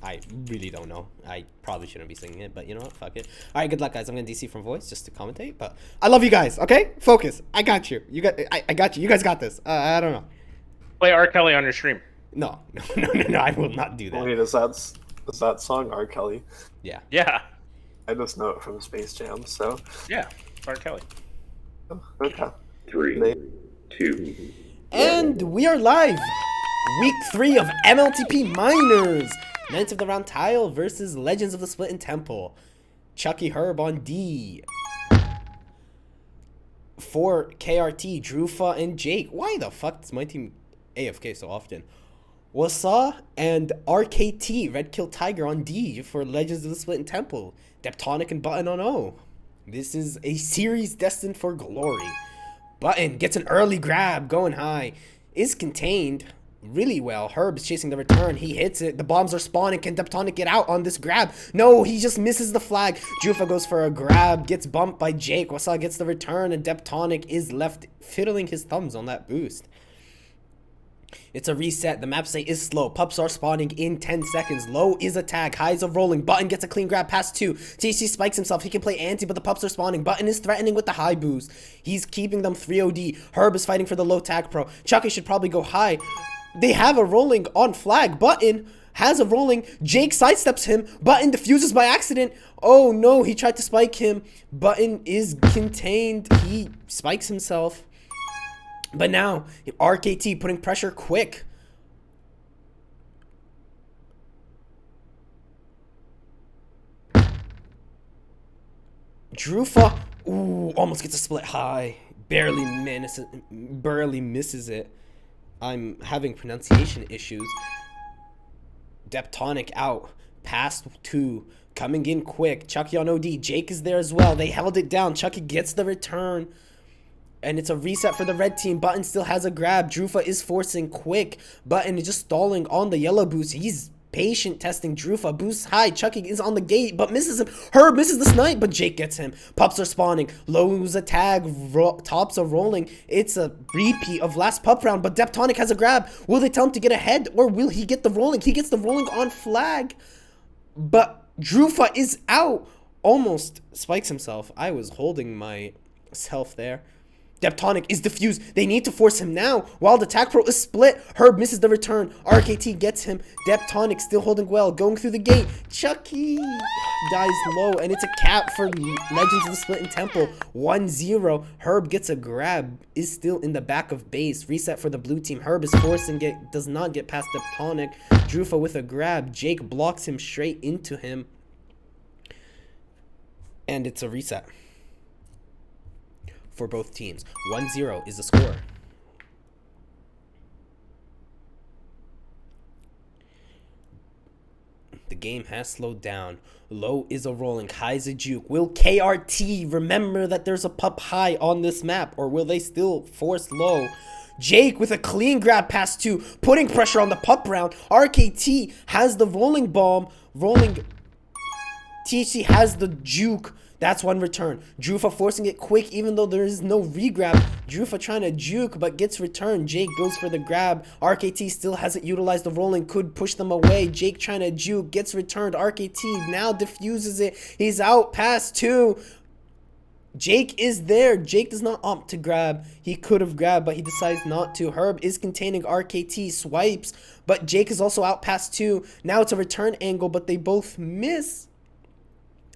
I really don't know. I probably shouldn't be singing it, but you know what? Fuck it. All right, good luck, guys. I'm gonna DC from voice just to commentate, but I love you guys. Okay, focus. I got you. I got you. You guys got this. I don't know. Play R. Kelly on your stream. No. I will not do that. Wait, is that song R. Kelly? Yeah. Yeah. I just know it from Space Jam, so. Yeah. R. Kelly. Okay. 3, 2. And we are live. Week 3 of mLTP Minors. Knights of the Round Tile versus Legends of the Splittin Temple. Chucky Herb on D. For KRT, Drufa, and Jake. Why the fuck does my team AFK so often? Wasa and RKT, Red Kill Tiger on D for Legends of the Splittin Temple. Deptonic and Button on O. This is a series destined for glory. Button gets an early grab, going high. Is contained really well. Herb is chasing the return. He hits it. The bombs are spawning. Can Deptonic get out on this grab? No, he just misses the flag. Drufa goes for a grab. Gets bumped by Jake. Wasa gets the return, and Deptonic is left fiddling his thumbs on that boost. It's a reset. The map say is slow. Pups are spawning in 10 seconds. Low is a tag. Highs are rolling. Button gets a clean grab past 2. TC spikes himself. He can play anti, but the pups are spawning. Button is threatening with the high boost. He's keeping them 3OD. Herb is fighting for the low tag pro. Chucky should probably go high. They have a rolling on flag. Button has a rolling. Jake sidesteps him. Button diffuses by accident. Oh no, he tried to spike him. Button is contained. He spikes himself. But now, RKT putting pressure quick. Drufa, ooh, almost gets a split high. Barely misses it. I'm having pronunciation issues. Deptonic out. Past 2. Coming in quick. Chucky on OD. Jake is there as well. They held it down. Chucky gets the return. And it's a reset for the red team. Button still has a grab. Drufa is forcing quick. Button is just stalling on the yellow boost. He's patient testing Drufa. Boosts high. Chucky is on the gate, but misses him. Herb misses the snipe, but Jake gets him. Pups are spawning. Low's a tag. Tops are rolling. It's a repeat of last pup round, but Deptonic has a grab. Will they tell him to get ahead, or will he get the rolling? He gets the rolling on flag, but Drufa is out. Almost spikes himself. I was holding myself there. Deptonic is diffused. They need to force him now while the tag pro is split. Herb misses the return. RKT gets him. Deptonic still holding well. Going through the gate. Chucky dies low. And it's a cap for Legends of the Splittin Temple. 1-0. Herb gets a grab. Is still in the back of base. Reset for the blue team. Herb is forcing it. Does not get past Deptonic. Drufa with a grab. Jake blocks him straight into him. And it's a reset for both teams. 1-0 is the score. The game has slowed down. Low is a rolling. High is a juke. Will KRT remember that there's a pup high on this map, or will they still force low? Jake with a clean grab past 2, putting pressure on the pup round. RKT has the rolling bomb. Rolling. TC has the juke. That's one return. Drufa forcing it quick even though there is no regrab. Drufa trying to juke but gets returned. Jake goes for the grab. RKT still hasn't utilized the rolling. Could push them away. Jake trying to juke. Gets returned. RKT now diffuses it. He's out past 2. Jake is there. Jake does not opt to grab. He could have grabbed, but he decides not to. Herb is containing RKT. Swipes, but Jake is also out past 2. Now it's a return angle, but they both miss.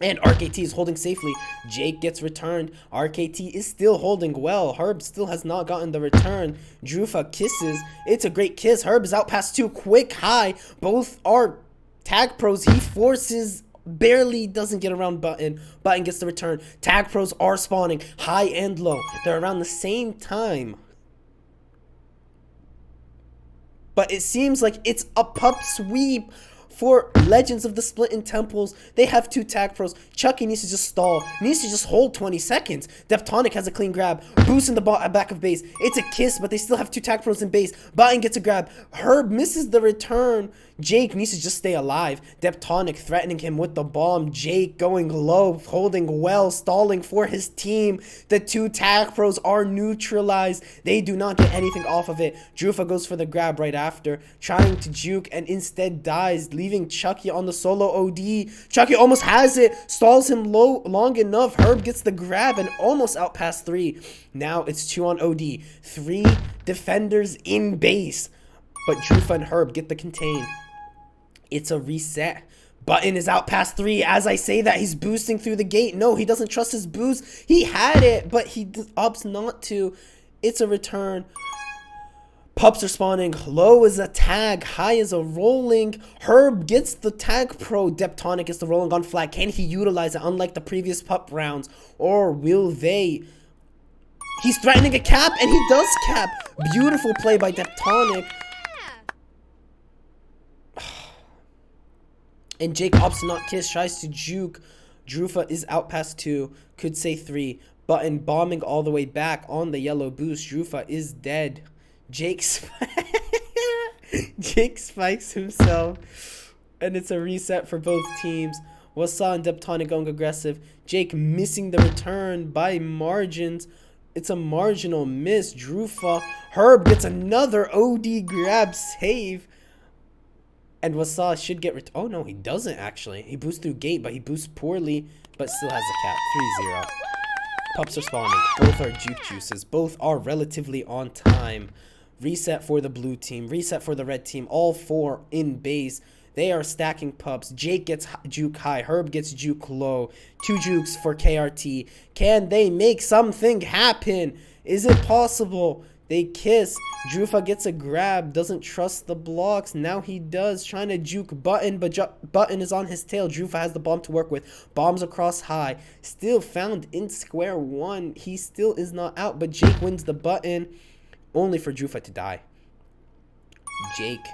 And RKT is holding safely. Jake gets returned. RKT is still holding well. Herb still has not gotten the return. Drufa kisses. It's a great kiss. Herb is out past 2. Quick high. Both are tag pros. He forces. Barely doesn't get around Button. Button gets the return. Tag pros are spawning. High and low. They're around the same time. But it seems like it's a pup sweep for Legends of the Splittin Temples. They have 2 tag pros. Chucky needs to just stall. Needs to just hold 20 seconds. Deptonic has a clean grab. Boost in the back of base. It's a kiss, but they still have 2 tag pros in base. Button gets a grab. Herb misses the return. Jake needs to just stay alive. Deptonic threatening him with the bomb. Jake going low, holding well, stalling for his team. The 2 tag pros are neutralized. They do not get anything off of it. Drufa goes for the grab right after, trying to juke and instead dies, leaving leaving Chucky on the solo OD. Chucky almost has it, stalls him low long enough. Herb gets the grab and almost out past 3. Now it's 2 on OD. 3 defenders in base, but Drufa and Herb get the contain. It's a reset. Button is out past 3. As I say that, he's boosting through the gate. No, he doesn't trust his boost. He had it, but he opts not to. It's a return. Pups are spawning. Low is a tag. High is a rolling. Herb gets the tag pro. Deptonic gets the rolling on flag. Can he utilize it unlike the previous pup rounds? Or will they? He's threatening a cap, and he does cap. Beautiful play by Deptonic. And Jake opts to not kiss, tries to juke. Drufa is out past 2, could say 3. Button bombing all the way back on the yellow boost. Drufa is dead. Jake spikes himself. And it's a reset for both teams. Wasa and Deptonic going aggressive. Jake missing the return by margins. It's a marginal miss. Drufa. Herb gets another OD grab save. And Wasa should get oh no, he doesn't actually. He boosts through gate, but he boosts poorly, but still has a cap. 3-0. Pups are spawning. Both are juke juices. Both are relatively on time. Reset for the blue team. Reset for the red team. All 4 in base. They are stacking pups. Jake gets juke high. Herb gets juke low. 2 jukes for KRT. Can they make something happen? Is it possible? They kiss. Drufa gets a grab. Doesn't trust the blocks. Now he does. Trying to juke Button, but Button is on his tail. Drufa has the bomb to work with. Bombs across high. Still found in square 1. He still is not out, but Jake wins the Button. Only for Drufa to die. Jake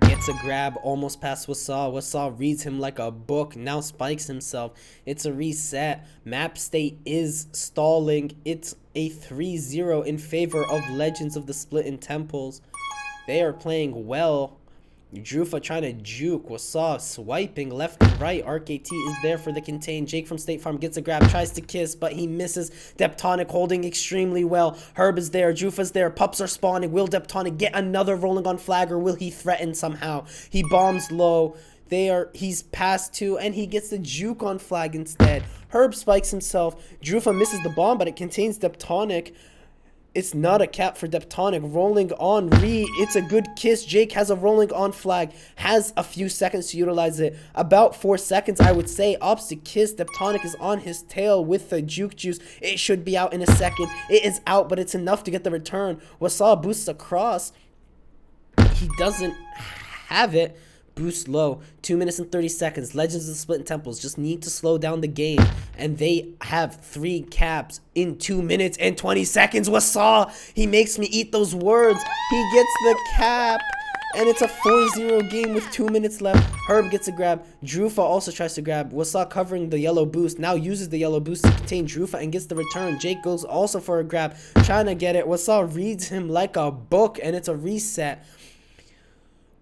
gets a grab almost past Wasa. Wasa reads him like a book. Now spikes himself. It's a reset. Map state is stalling. It's a 3-0 in favor of Legends of the Splittin Temples. They are playing well. Drufa trying to juke. Wasa swiping left and right. RKT is there for the contain. Jake from State Farm gets a grab. Tries to kiss, but he misses. Deptonic holding extremely well. Herb is there. Drufa's there. Pups are spawning. Will Deptonic get another rolling on flag, or will he threaten somehow? He bombs low. He's past 2, and he gets the juke on flag instead. Herb spikes himself. Drufa misses the bomb, but it contains Deptonic. It's not a cap for Deptonic. Rolling on re. It's a good kiss. Jake has a rolling on flag. Has a few seconds to utilize it. About 4 seconds, I would say. Opts to kiss. Deptonic is on his tail with the juke juice. It should be out in a second. It is out, but it's enough to get the return. Wasa boosts across. He doesn't have it. Boost low. 2 minutes and 30 seconds. Legends of the Splittin Temples just need to slow down the game. And they have 3 caps in 2 minutes and 20 seconds. Wasa, he makes me eat those words. He gets the cap. And it's a 4-0 game with 2 minutes left. Herb gets a grab. Drufa also tries to grab. Wasa covering the yellow boost. Now uses the yellow boost to contain Drufa and gets the return. Jake goes also for a grab. Trying to get it. Wasa reads him like a book. And it's a reset.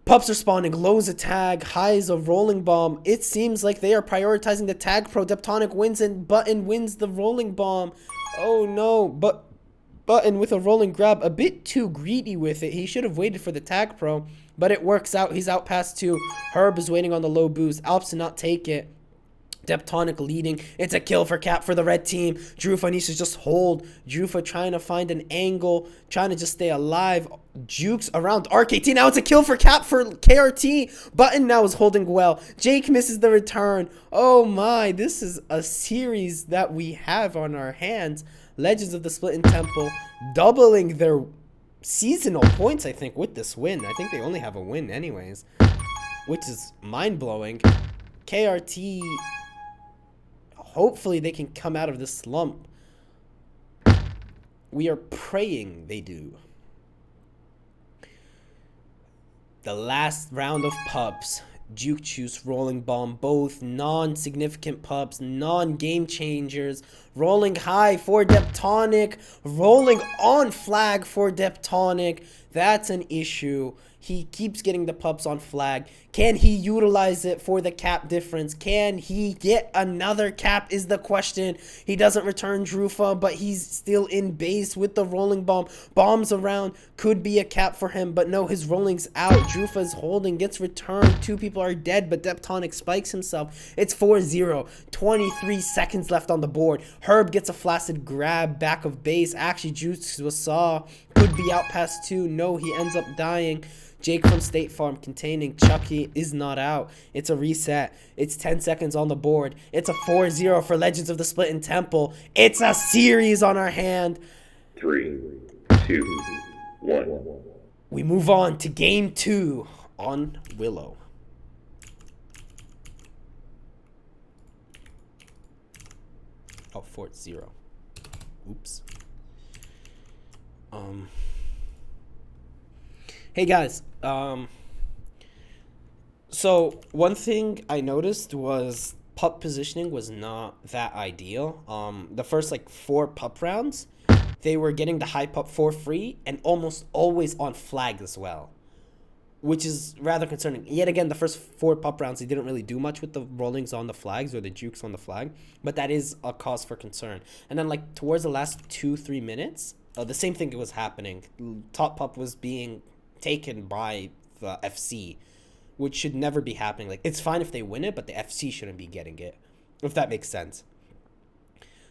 Pups are spawning. Low's a tag. High is a rolling bomb. It seems like they are prioritizing the tag pro. Deptonic wins and Button wins the rolling bomb. Oh no. But Button with a rolling grab. A bit too greedy with it. He should have waited for the tag pro. But it works out. He's out past 2. Herb is waiting on the low boost. Alps to not take it. Deptonic leading. It's a kill for cap for the red team. Drufa needs to just hold. Drufa trying to find an angle. Trying to just stay alive. Jukes around RKT. Now it's a kill for cap for KRT. Button now is holding well. Jake misses the return. Oh my. This is a series that we have on our hands. Legends of the Splittin Temple doubling their seasonal points, I think, with this win. I think they only have a win anyways, which is mind-blowing. KRT, hopefully they can come out of this slump. We are praying they do. The last round of pups. Juke Juice, Rolling Bomb, both non-significant pups, non-game changers. Rolling high for Deptonic. Rolling on flag for Deptonic. That's an issue. He keeps getting the pups on flag. Can he utilize it for the cap difference? Can he get another cap is the question. He doesn't return Drufa, but he's still in base with the rolling bomb. Bombs around. Could be a cap for him, but no, his rolling's out. Drufa's holding, gets returned. 2 people are dead, but Deptonic spikes himself. It's 4-0. 23 seconds left on the board. Herb gets a flaccid grab back of base. Actually, Juice was saw. Could be out past 2. No, he ends up dying. Jake from State Farm containing Chucky is not out. It's a reset. It's 10 seconds on the board. It's a 4-0 for Legends of the Splittin Temple. It's a series on our hand. 3, 2, 1. We move on to game 2 on Willow. Oh, 4-0. Oops. Hey guys, so one thing I noticed was pup positioning was not that ideal. The first like 4 pup rounds, they were getting the high pup for free and almost always on flag as well, which is rather concerning. Yet again, the first 4 pup rounds, they didn't really do much with the rollings on the flags or the jukes on the flag, but that is a cause for concern. And then like towards the last 2-3 minutes, the same thing was happening. Top pup was being taken by the FC, which should never be happening. Like, it's fine if they win it, but the FC shouldn't be getting it, if that makes sense.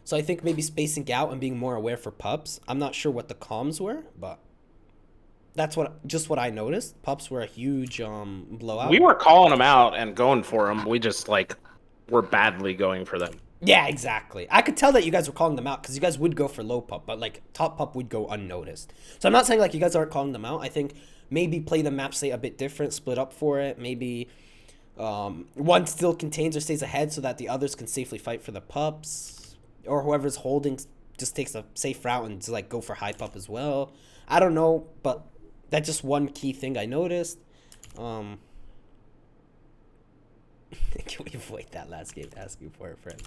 So I think maybe spacing out and being more aware for pups. I'm not sure what the comms were, but that's what I noticed. Pups were a huge blowout. We were calling them out and going for them. We just like were badly going for them. Yeah, exactly. I could tell that you guys were calling them out because you guys would go for low pup, but like top pup would go unnoticed. So I'm not saying like you guys aren't calling them out. I think maybe play the map state a bit different, split up for it. Maybe one still contains or stays ahead so that the others can safely fight for the pups, or whoever's holding just takes a safe route and like go for high pup as well. I don't know, but that's just one key thing I noticed. Can we avoid that last game asking for a friend?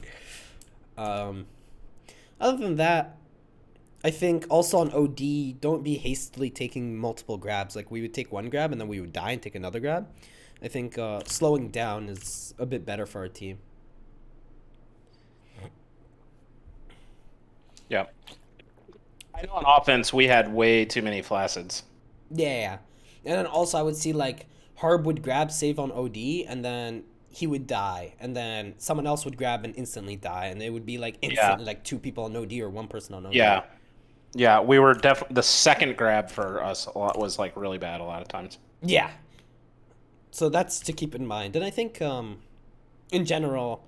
Other than that, I think also on OD, don't be hastily taking multiple grabs. Like, we would take one grab and then we would die and take another grab. I think slowing down is a bit better for our team. Yeah. I know on offense, we had way too many flaccids. Yeah. And then also I would see, like, Herb would grab save on OD, and then he would die. And then someone else would grab and instantly die. And it would be, like, instantly, like, 2 people on OD or 1 person on OD. Yeah. Yeah, we were the second grab for us a lot was, like, really bad a lot of times. Yeah. So that's to keep in mind. And I think, in general,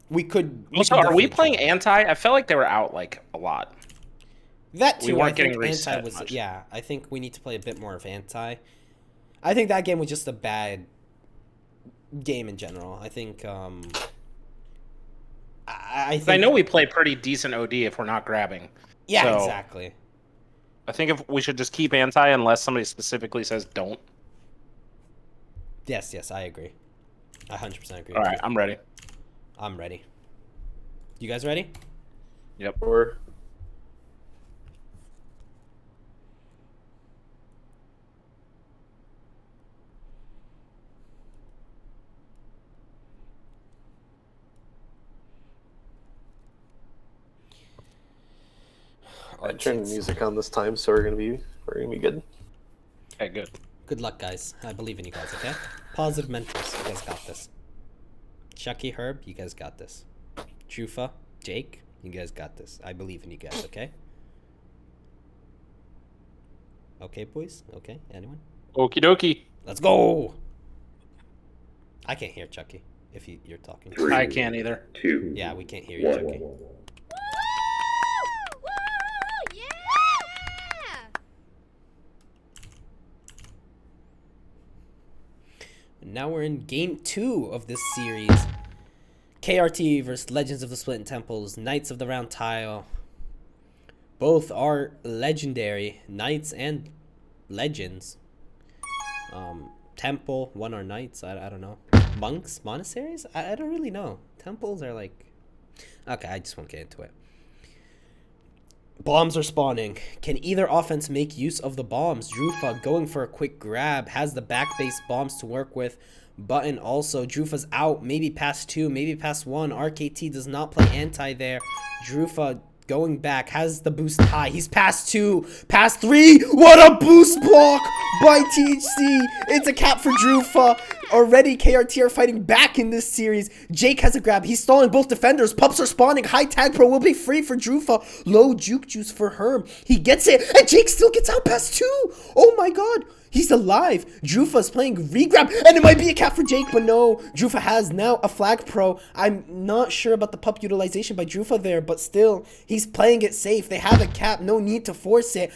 we could... Also, are we playing anti? I felt like they were out, like, a lot. That too. We weren't I think getting reset anti was much. Yeah, I think we need to play a bit more of anti. I think that game was just a bad game in general. I think I know we play pretty decent OD if we're not grabbing. Yeah, So, exactly. I think if we should just keep anti unless somebody specifically says don't. Yes, I agree. I 100% agree. All with right, you. I'm ready. I'm ready. You guys ready? Yep. Or I turned the music on this time, so we're gonna be good. Okay, good. Good luck, guys. I believe in you guys, okay? Positive mentors. You guys got this. Chucky, Herb, you guys got this. Jufa, Jake, you guys got this. I believe in you guys, okay? Okay, boys? Okay, anyone? Okie dokie. Let's go! I can't hear Chucky if you're talking. 3, I can't either. 2, Yeah, we can't hear you, 1. Chucky. Now we're in game 2 of this series. KRT versus Legends of the Splittin Temples, Knights of the Round Tile. Both are legendary knights and legends. Temple, one are knights, I don't know. Monks, monasteries? I don't really know. Temples are like... Okay, I just won't get into it. Bombs are spawning. Can either offense make use of the bombs? Drufa going for a quick grab. Has the back base bombs to work with. Button also. Drufa's out. Maybe past 2. Maybe past 1. RKT does not play anti there. Drufa going back. Has the boost high. He's past 2. Past 3. What a boost block by THC. It's a cap for Drufa. Already KRT are fighting back in this series. Jake has a grab. He's stalling both defenders. Pups are spawning. High tag pro will be free for Drufa. Low juke juice for Herb. He gets it. And Jake still gets out past 2. Oh my god. He's alive. Drufa's playing regrab. And it might be a cap for Jake, but no. Drufa has now a flag pro. I'm not sure about the pup utilization by Drufa there, but still, he's playing it safe. They have a cap. No need to force it.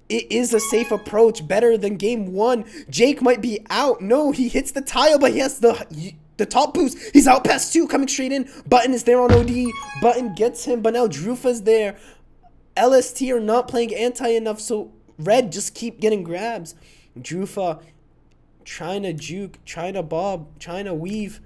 It is a safe approach, better than game 1. Jake might be out. No, he hits the tile, but he has the top boost. He's out past 2, coming straight in. Button is there on OD. Button gets him, but now Drufa's there. LST are not playing anti enough, so Red just keep getting grabs. Drufa trying to juke, trying to bob, trying to weave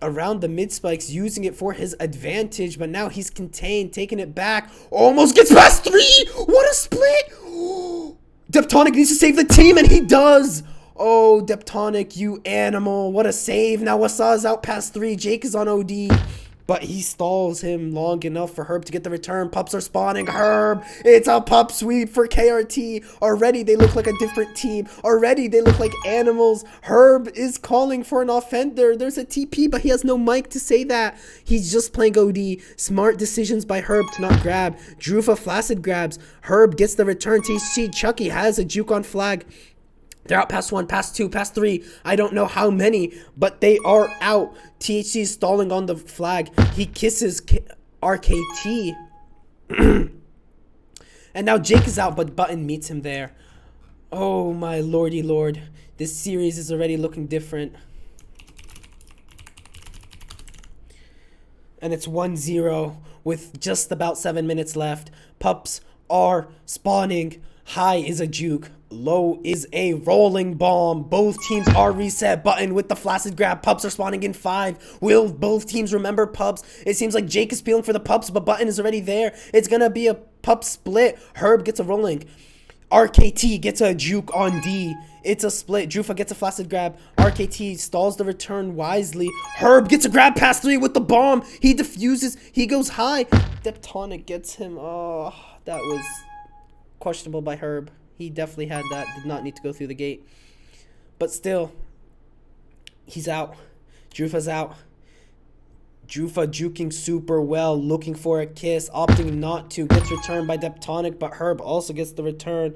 around the mid spikes, using it for his advantage, but now he's contained, taking it back, almost gets past 3. What a split. Deptonic needs to save the team, and he does. Oh, Deptonic, you animal. What a save. Now Wasa is out past 3. Jake is on OD, but he stalls him long enough for Herb to get the return. Pups are spawning. Herb, it's a pup sweep for KRT. Already they look like a different team. Already they look like animals. Herb is calling for an offender. There's a TP, but he has no mic to say that. He's just playing OD. Smart decisions by Herb to not grab. Drufa flaccid grabs. Herb gets the return. THC Chucky has a juke on flag. They're out past 1, past 2, past 3. I don't know how many, but they are out. THC is stalling on the flag. He kisses RKT. And now Jake is out, but Button meets him there. Oh my lordy lord. This series is already looking different. And it's 1-0 with just about 7 minutes left. Pups are spawning. High is a juke. Low is a rolling bomb. Both teams are reset. Button with the flaccid grab. Pups are spawning in 5. Will both teams remember Pups? It seems like Jake is peeling for the Pups, but Button is already there. It's gonna be a Pup split. Herb gets a rolling. RKT gets a juke on D. It's a split. Drufa gets a flaccid grab. RKT stalls the return wisely. Herb gets a grab past 3 with the bomb. He defuses. He goes high. Deptonic gets him. Oh, that was questionable by Herb. He definitely had that. Did not need to go through the gate. But still, he's out. Drufa's out. Drufa juking super well, looking for a kiss, opting not to. Gets returned by Deptonic, but Herb also gets the return.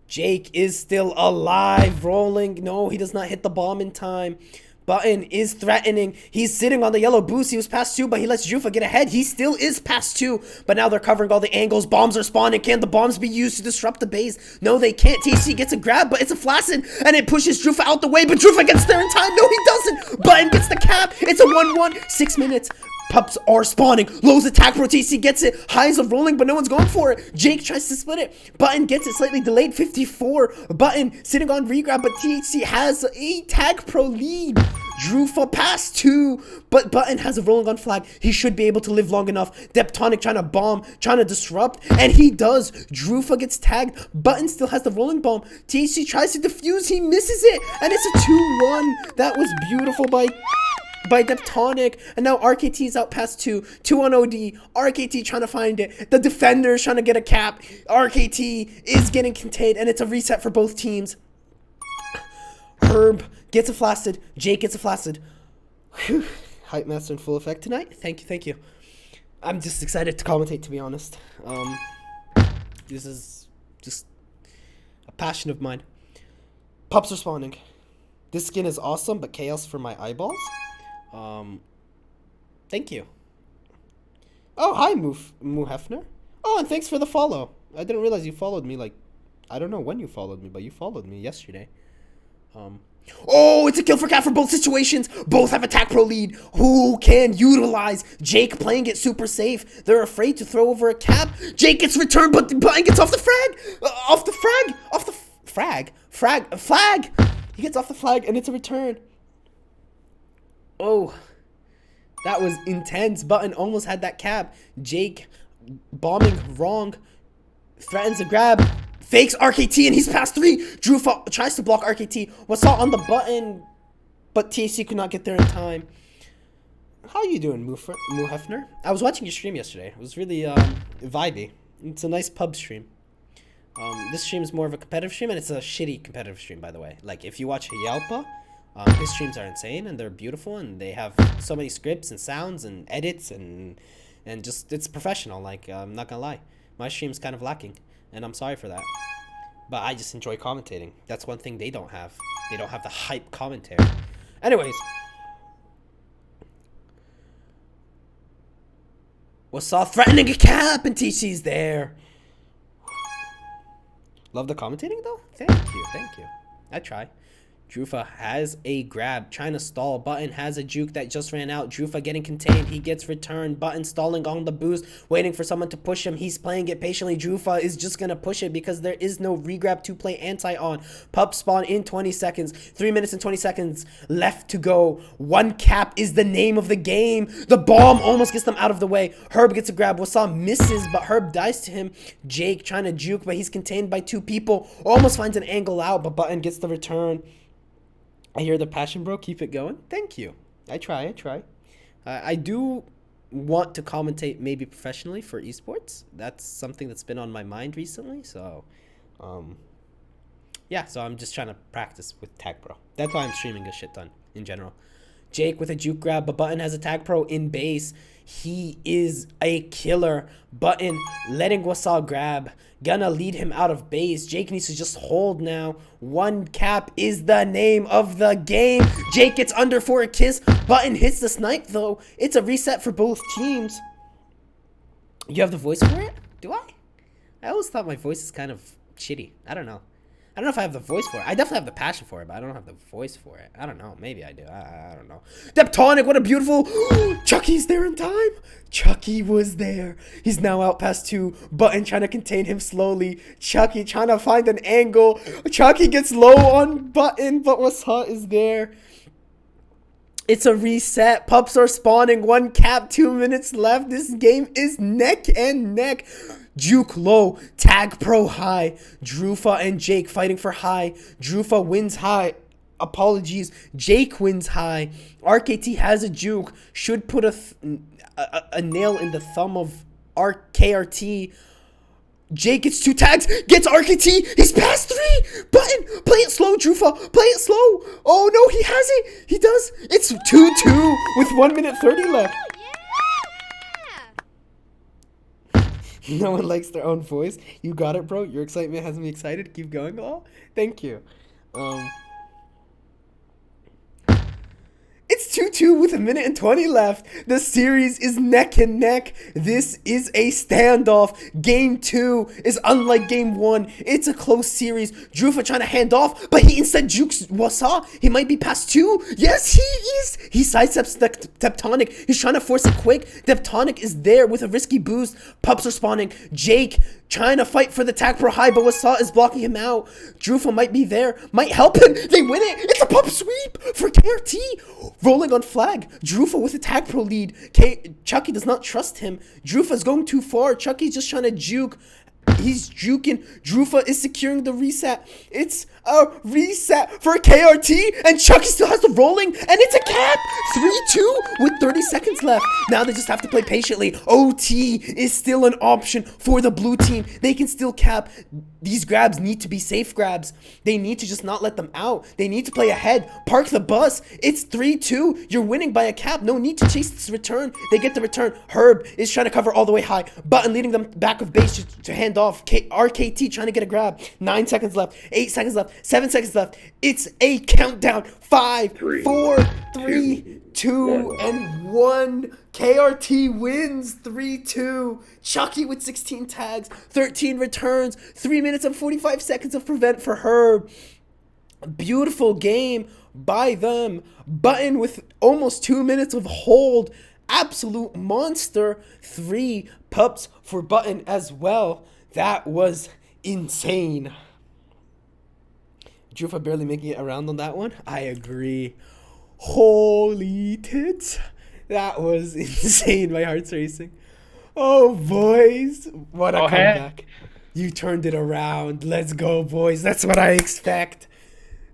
Jake is still alive, rolling. No, he does not hit the bomb in time. Button is threatening. He's sitting on the yellow boost. He was past 2, but he lets Drufa get ahead. He still is past 2, but now they're covering all the angles. Bombs are spawning. Can the bombs be used to disrupt the base? No, they can't. TC gets a grab, but it's a flaccid, and it pushes Drufa out the way, but Drufa gets there in time. No, he doesn't. Button gets the cap. It's a 1-1. 6 minutes. Pups are spawning. Low's attack pro. TC gets it. Highs are rolling, but no one's going for it. Jake tries to split it. Button gets it slightly delayed. 54. Button sitting on regrab, but THC has a tag pro lead. Drufa past 2, but Button has a rolling on flag. He should be able to live long enough. Deptonic trying to bomb, trying to disrupt, and he does. Drufa gets tagged. Button still has the rolling bomb. THC tries to defuse. He misses it, and it's a 2-1. That was beautiful by Deptonic, and now RKT is out past 2 on OD. RKT trying to find it. The defender's trying to get a cap. RKT is getting contained, and it's a reset for both teams. Herb gets a flaccid. Jake gets a flaccid. Whew. Hype master in full effect tonight. Thank you. I'm just excited to commentate, to be honest. This is just a passion of mine. Pups are spawning. This skin is awesome, but chaos for my eyeballs. Thank you. Oh, hi, Moo Hefner. Oh, and thanks for the follow. I didn't realize you followed me, like, I don't know when you followed me, but you followed me yesterday. Oh, it's a kill for cat for both situations. Both have attack pro lead. Who can utilize? Jake playing it super safe. They're afraid to throw over a cap. Jake gets returned, but the Button gets off the flag. Flag. He gets off the flag, and it's a return. Oh, That was intense. Button almost had that cap. Jake bombing wrong. Threatens a grab. Fakes RKT and he's past 3. Drew tries to block RKT. Wassaw on the button, but THC could not get there in time. How you doing, Moo Hefner? I was watching your stream yesterday. It was really vibey. It's a nice pub stream. This stream is more of a competitive stream, and it's a shitty competitive stream, by the way. Like, if you watch Yalpa, his streams are insane, and they're beautiful, and they have so many scripts and sounds and edits, and just, it's professional. Like, I'm not gonna lie. My stream's kind of lacking, and I'm sorry for that. But I just enjoy commentating. That's one thing they don't have. They don't have the hype commentary. Anyways. Wassaw threatening a cap, and TC's there. Love the commentating, though? Thank you, thank you. I try. Drufa has a grab, trying to stall. Button has a juke that just ran out. Drufa getting contained. He gets returned. Button stalling on the boost, waiting for someone to push him. He's playing it patiently. Drufa is just going to push it because there is no regrab to play anti-on. Pup spawn in 20 seconds. 3 minutes and 20 seconds left to go. 1 cap is the name of the game. The bomb almost gets them out of the way. Herb gets a grab. Wassaw misses, but Herb dies to him. Jake trying to juke, but he's contained by 2 people. Almost finds an angle out, but Button gets the return. I hear the passion, bro. Keep it going. Thank you. I try. I do want to commentate maybe professionally for esports. That's something that's been on my mind recently. So, yeah. So I'm just trying to practice with Tag Pro. That's why I'm streaming a shit ton in general. Jake with a juke grab, but Button has a Tag Pro in base. He is a killer. Button letting Wassaw grab. Gonna lead him out of base. Jake needs to just hold now. 1 cap is the name of the game. Jake gets under for a kiss. Button hits the snipe, though. It's a reset for both teams. You have the voice for it? Do I? I always thought my voice is kind of shitty. I don't know. I don't know if I have the voice for it. I definitely have the passion for it, but I don't have the voice for it. I don't know. Maybe I do. I don't know. Deptonic, what a beautiful... Chucky's there in time. Chucky was there. He's now out past 2. Button trying to contain him slowly. Chucky trying to find an angle. Chucky gets low on Button, but Wassaw is there. It's a reset. Pups are spawning. 1 cap, 2 minutes left. This game is neck and neck. Juke low, Tag Pro high. Drufa and Jake fighting for high. Drufa wins high. Apologies. Jake wins high. RKT has a juke. Should put a nail in the thumb of KRT. Jake gets 2 tags. Gets RKT. He's past 3. Button. Play it slow, Drufa. Play it slow. Oh, no, he has it. He does. It's 2-2 with 1 minute 30 left. No one likes their own voice. You got it, bro. Your excitement has me excited. Keep going. Oh, thank you. It's 2-2 with 1 minute and 20 left. The series is neck and neck. This is a standoff. Game 2 is unlike game 1. It's a close series. Drufa trying to hand off, but he instead jukes Wassaw. He might be past 2. Yes, he is. He sidesteps the Deptonic. He's trying to force it quick. Deptonic is there with a risky boost. Pups are spawning. Jake trying to fight for the Tag Pro high, but Wassaw is blocking him out. Drufa might be there. Might help him. They win it. It's a pup sweep for KRT. Rolling on flag. Drufa with a Tag Pro lead. Chucky does not trust him. Drufa's going too far. Chucky's just trying to juke. He's juking. Drufa is securing the reset. It's a reset for KRT, and Chucky still has the rolling, and it's a cap. 3-2 with 30 seconds left. Now they just have to play patiently. OT is still an option for the blue team. They can still cap. These grabs need to be safe grabs. They need to just not let them out. They need to play ahead. Park the bus. It's 3-2. You're winning by a cap. No need to chase this return. They get the return. Herb is trying to cover all the way high. Button leading them back of base to hand off. RKT trying to get a grab. 9 seconds left. 8 seconds left. 7 seconds left. It's a countdown. 5, 4, 3, 2, and 1. KRT wins 3-2. Chucky with 16 tags, 13 returns, 3 minutes and 45 seconds of prevent for Herb. Beautiful game by them. Button with almost 2 minutes of hold. Absolute monster. 3 pups for Button as well. That was insane. Drufa barely making it around on that one. I agree. Holy tits. That was insane. My heart's racing. Oh, boys. What a Go ahead. comeback. You turned it around. Let's go, boys. That's what I expect.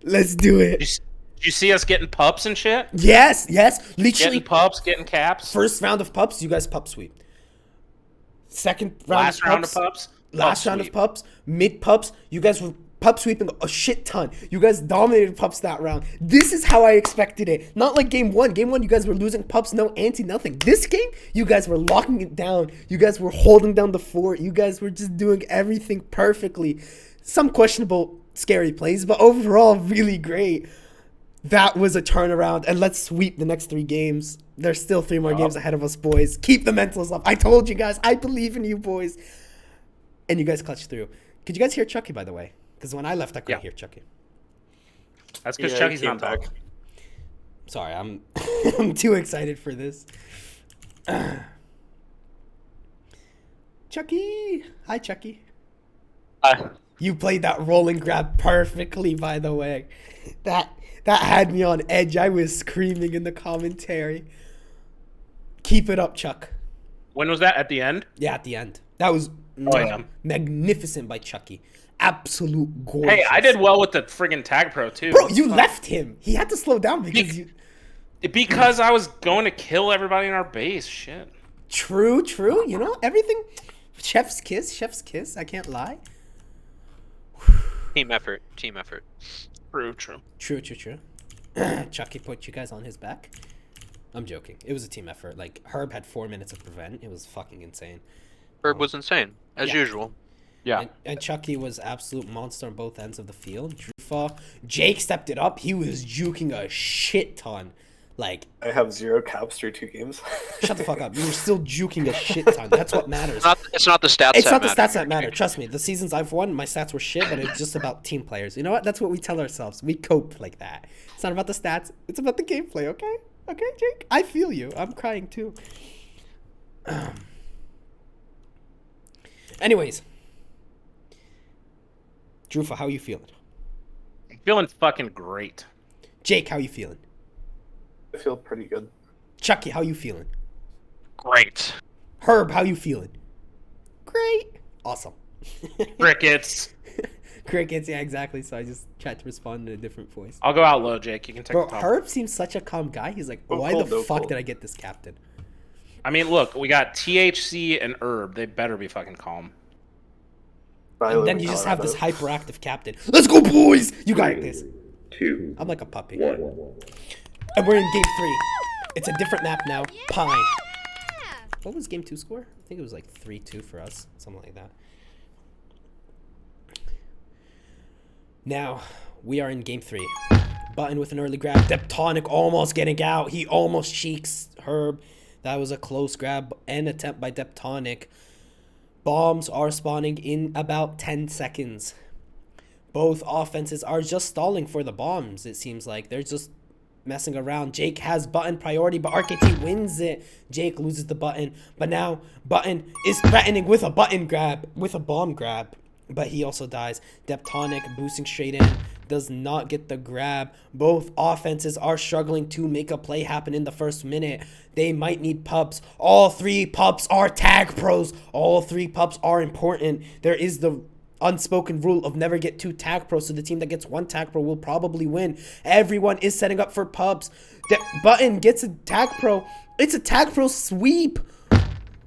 Let's do it. You see us getting pups and shit? Yes. Literally, Getting pups, getting caps. first round of pups, you guys pup sweep. Second round Last of round pups. of pups. Last pup round of sweep. pups. Mid pups. You guys were pup sweeping a shit ton. You guys dominated pups that round. This is how I expected it. Not like game one. Game one, you guys were losing pups, no ante, nothing. This game, you guys were locking it down. You guys were holding down the fort. You guys were just doing everything perfectly. Some questionable, scary plays, but overall, really great. That was a turnaround, and let's sweep the next 3 games. There's still 3 more games ahead of us, boys. Keep the mentals up. I told you guys, I believe in you, boys. And you guys clutched through. Could you guys hear Chucky, by the way? Because when I left, I couldn't hear Chucky. That's because Yeah, Chucky's he not came back. talking. Sorry, I'm I'm too excited for this. Chucky! Hi, Chucky. You played that rolling grab perfectly, by the way. That had me on edge. I was screaming in the commentary. Keep it up, Chuck. When was that? At the end? Yeah, at the end. That was yeah. magnificent by Chucky. Absolute gorgeous. Hey, I did well with the friggin' tag pro too. Bro, you left him. He had to slow down because I was going to kill everybody in our base. Shit. True. You know, everything. Chef's kiss. I can't lie. Team effort. True. True. Chucky put you guys on his back. I'm joking. It was a team effort. Like, Herb had 4 minutes of prevent. It was fucking insane. Herb was insane, as usual. Yeah. And Chucky was absolute monster on both ends of the field. Drufa. Jake stepped it up. He was juking a shit ton. Like, I have 0 caps through 2 games. shut the fuck up. You were still juking a shit ton. That's what matters. It's not the stats. It's that not the matter. stats that matter. Trust me. The seasons I've won, my stats were shit, but it's just about team players. You know what? That's what we tell ourselves. We cope like that. It's not about the stats. It's about the gameplay, okay? Okay, Jake? I feel you. I'm crying too. Anyways. Drufa, how you feeling? Feeling fucking great. Jake, how you feeling? I feel pretty good. Chucky, how you feeling? Great. Herb, how you feeling? Great. Awesome. Crickets. Crickets, yeah, exactly. So I just tried to respond in a different voice. I'll go out low, Jake. You can take Bro, the top. Herb seems such a calm guy. He's like, Go why cold, the go fuck cold. did I get this captain? I mean, look, we got THC and Herb. They better be fucking calm. And then you just have this hyperactive captain. Let's go, boys! You got this. 2, I'm like a puppy. 1. And we're in game 3. It's a different map now. Pine. What was game 2 score? I think it was like 3-2 for us. Something like that. Now, we are in game 3. Button with an early grab. Deptonic almost getting out. He almost cheeks Herb. That was a close grab and attempt by Deptonic. Bombs are spawning in about 10 seconds. Both offenses are just stalling for the bombs, it seems like. They're just messing around. Jake has button priority, but RKT wins it. Jake loses the button, but now button is threatening with a button grab, with a bomb grab, but he also dies. Deptonic boosting straight in, does not get the grab. Both offenses are struggling to make a play happen in the first minute. They might need pups. All 3 pups are tag pros. All 3 pups are important. There is the unspoken rule of never get 2 tag pros, so the team that gets 1 tag pro will probably win. Everyone is setting up for pups. The button gets a tag pro. It's a tag pro sweep.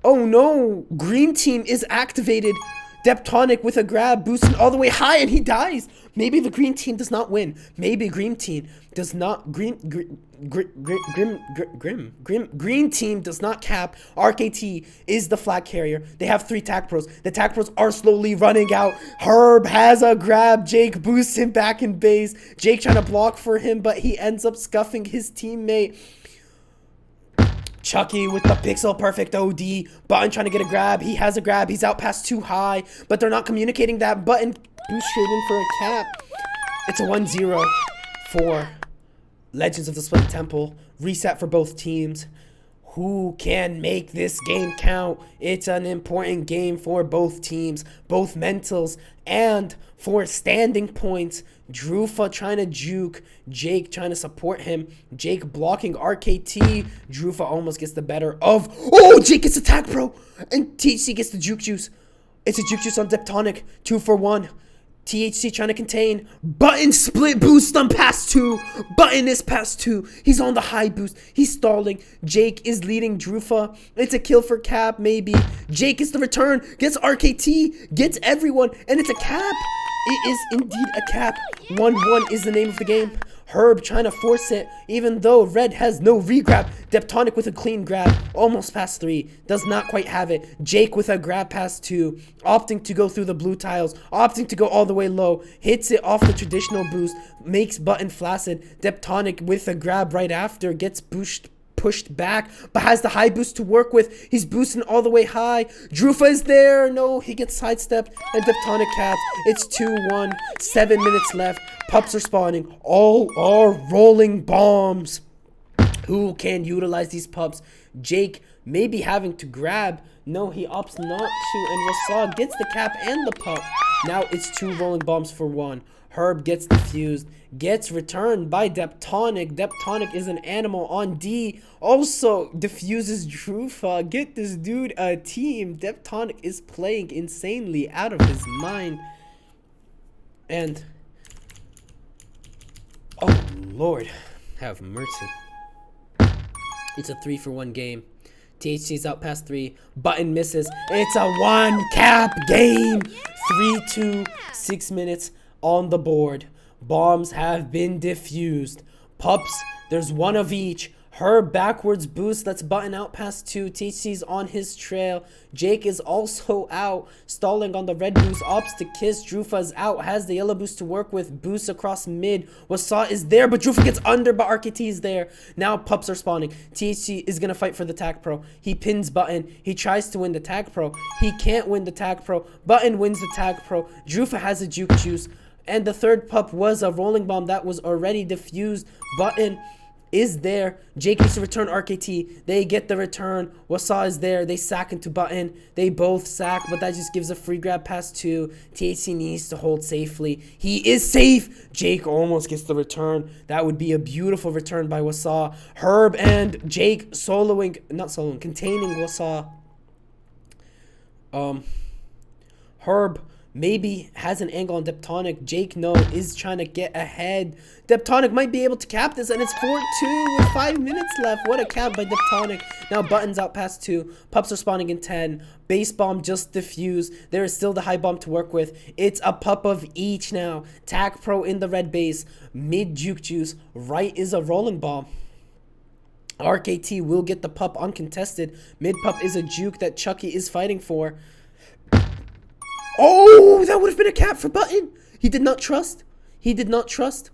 Oh no, green team is activated. Deptonic with a grab, boosting all the way high, and he dies. Maybe the green team does not win. Maybe green team does not green team does not cap. RKT is the flag carrier. They have 3 tag pros. The tag pros are slowly running out. Herb has a grab. Jake boosts him back in base. Jake trying to block for him, but he ends up scuffing his teammate. Chucky with the pixel perfect OD. Button trying to get a grab. He has a grab. He's out past too high, but they're not communicating that. Button boost straight in for a cap. It's a 1-0 for Legends of the Split Temple. Reset for both teams. Who can make this game count? It's an important game for both teams, both mentals and for standing points. Drufa trying to juke. Jake trying to support him. Jake blocking RKT. Drufa almost gets the better of. Oh, Jake gets attack pro. And THC gets the juke juice. It's a juke juice on Deptonic. 2 for 1. THC trying to contain. Button split boost on pass 2. Button is pass 2. He's on the high boost. He's stalling. Jake is leading Drufa. It's a kill for Cap, maybe. Jake gets the return. Gets RKT. Gets everyone. And it's a cap. It is indeed a cap. 1-1 is the name of the game. Herb trying to force it, even though Red has no regrab. Deptonic with a clean grab, almost past 3, does not quite have it. Jake with a grab past 2, opting to go through the blue tiles, opting to go all the way low, hits it off the traditional boost, makes Button flaccid. Deptonic with a grab right after, gets pushed back, but has the high boost to work with. He's boosting all the way high. Drufa is there. No, he gets sidestepped, and Deptonic caps. It's 2-1. 7 minutes left. Pups are spawning. All are rolling bombs. Who can utilize these pups? Jake maybe having to grab. No, he opts not to, and Wasaw gets the cap and the pup. Now it's 2 rolling bombs for 1. Herb gets defused, gets returned by Deptonic. Deptonic is an animal on D. Also diffuses Drufa. Get this dude a team. Deptonic is playing insanely out of his mind. And oh Lord, have mercy. It's a 3 for 1 game. THC's out past 3. Button misses. It's a 1 cap game. 3-2. 6 minutes on the board. Bombs have been diffused. Pups, there's 1 of each. Herb backwards boost. That's Button out past 2. THC's on his trail. Jake is also out. Stalling on the red boost. Opts to kiss. Drufa's out. Has the yellow boost to work with. Boost across mid. Wasaw is there, but Drufa gets under, but RKT is there. Now pups are spawning. THC is going to fight for the tag pro. He pins Button. He tries to win the tag pro. He can't win the tag pro. Button wins the tag pro. Drufa has a juke juice. And the third pup was a rolling bomb that was already diffused. Button is there. Jake needs to return RKT. They get the return. Wasaw is there. They sack into Button. They both sack, but that just gives a free grab past 2. THC needs to hold safely. He is safe. Jake almost gets the return. That would be a beautiful return by Wasaw. Herb and Jake containing Wasaw. Herb maybe has an angle on Deptonic. Jake, no, is trying to get ahead. Deptonic might be able to cap this, and it's 4-2 with 5 minutes left. What a cap by Deptonic. Now Button's out past 2. Pups are spawning in 10. Base bomb just diffused. There is still the high bomb to work with. It's a pup of each now. Tac Pro in the red base. Mid juke juice. Right is a rolling bomb. RKT will get the pup uncontested. Mid pup is a juke that Chucky is fighting for. Oh, that would have been a cap for Button. He did not trust. He did not trust.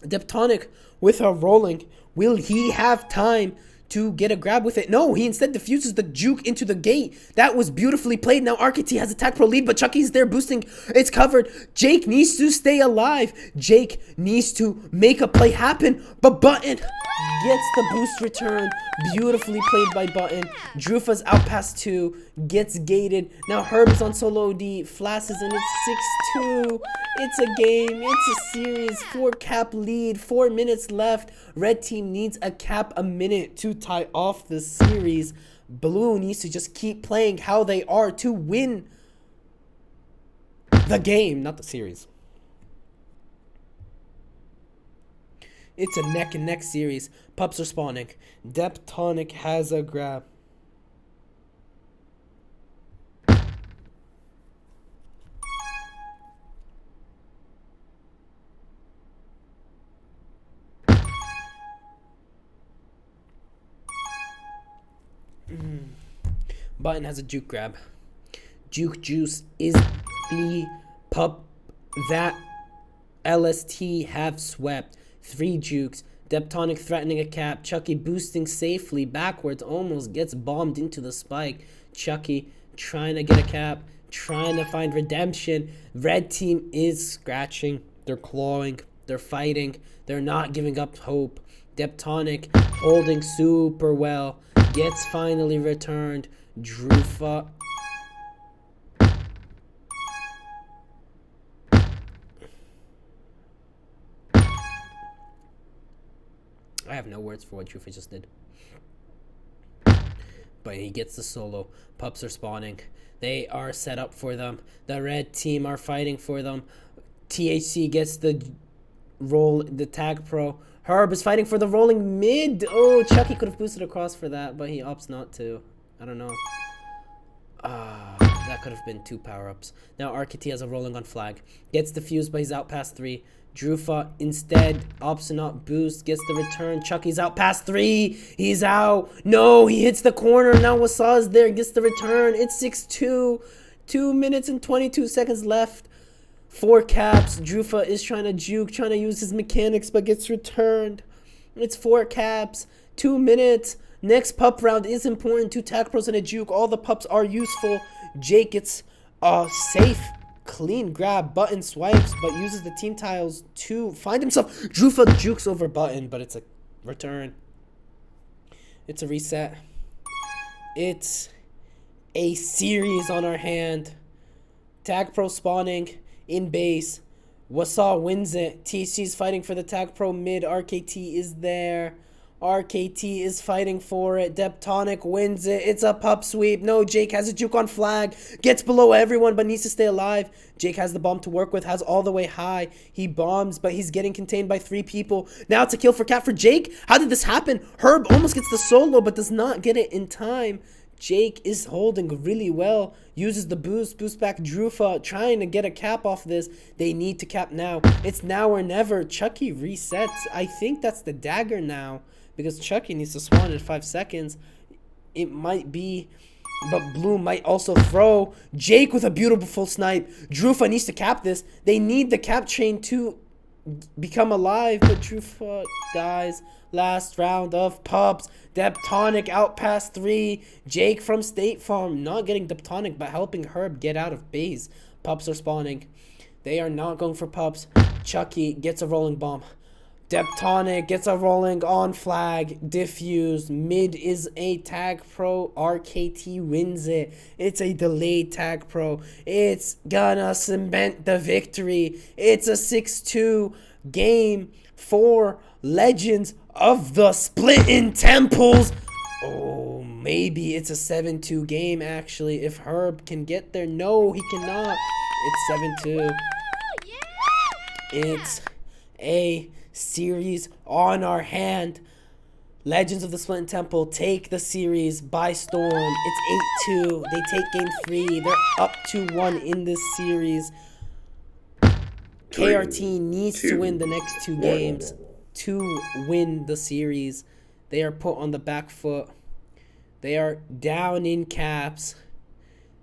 Deptonic with her rolling. Will he have time to get a grab with it? No, he instead diffuses the juke into the gate. That was beautifully played. Now RKT has attack pro lead, but Chucky's there boosting. It's covered. Jake needs to stay alive. Jake needs to make a play happen, but Button gets the boost return. Beautifully played by Button. Drufa's out past 2. Gets gated. Now Herb is on solo D. Flashes, and it's 6-2. It's a game. It's a series. 4 cap lead. 4 minutes left. Red team needs a cap a minute to tie off the series. Blue needs to just keep playing how they are to win the game, not the series. It's a neck and neck series. Pups are spawning. Deptonic has a grab. Button has a juke grab. Juke juice is the pup that LST have swept. 3 jukes. Deptonic threatening a cap. Chucky boosting safely backwards. Almost gets bombed into the spike. Chucky trying to get a cap. Trying to find redemption. Red team is scratching. They're clawing. They're fighting. They're not giving up hope. Deptonic holding super well. Gets finally returned. Drufa. I have no words for what Jufa just did. But he gets the solo. Pups are spawning. They are set up for them. The red team are fighting for them. THC gets the roll, the tag pro. Herb is fighting for the rolling mid. Oh, Chucky could have boosted across for that, but he opts not to. I don't know. That could have been 2 power-ups. Now RKT has a rolling on flag. Gets defused, but he's out past 3. Drufa instead opts to not boost. Gets the return. Chucky's out past 3. He's out. No, he hits the corner. Now Wasa is there. Gets the return. It's 6-2. 2 minutes and 22 seconds left. 4 caps. Drufa is trying to juke, trying to use his mechanics, but gets returned. It's 4 caps. 2 minutes. Next pup round is important. 2 tag pros and a juke. All the pups are useful. Jake gets a safe, clean grab. Button swipes, but uses the team tiles to find himself. Drufa jukes over Button, but it's a return. It's a reset. It's a series on our hand. Tag pro spawning in base. Wasa wins it. TC's fighting for the tag pro mid. RKT is there. RKT is fighting for it. Deptonic wins it. It's a pup sweep. No, Jake has a juke on flag. Gets below everyone, but needs to stay alive. Jake has the bomb to work with. Has all the way high. He bombs, but he's getting contained by 3 people. Now it's a kill for Cat for Jake. How did this happen? Herb almost gets the solo, but does not get it in time. Jake is holding really well. Uses the boost. Boost back Drufa. Trying to get a cap off this. They need to cap now. It's now or never. Chucky resets. I think that's the dagger now, because Chucky needs to spawn in 5 seconds. It might be, but Blue might also throw. Jake with a beautiful snipe. Drufa needs to cap this. They need the cap chain to become alive, but Drufa dies. Last round of pups. Deptonic out past 3. Jake from State Farm not getting Deptonic, but helping Herb get out of base. Pups are spawning. They are not going for pups. Chucky gets a rolling bomb. Deptonic gets a rolling on flag. Diffuse. Mid is a tag pro. RKT wins it. It's a delayed tag pro. It's gonna cement the victory. It's a 6-2 game for Legends of the Splittin Temples. Oh, maybe it's a 7-2 game, actually, if Herb can get there. No, he cannot. It's 7-2. It's a series on our hand. Legends of the Splittin Temple take the series by storm. It's 8-2. They take game 3. They're up 2-1 in this series. KRT needs to win the next 2 games to win the series. They are put on the back foot. They are down in caps.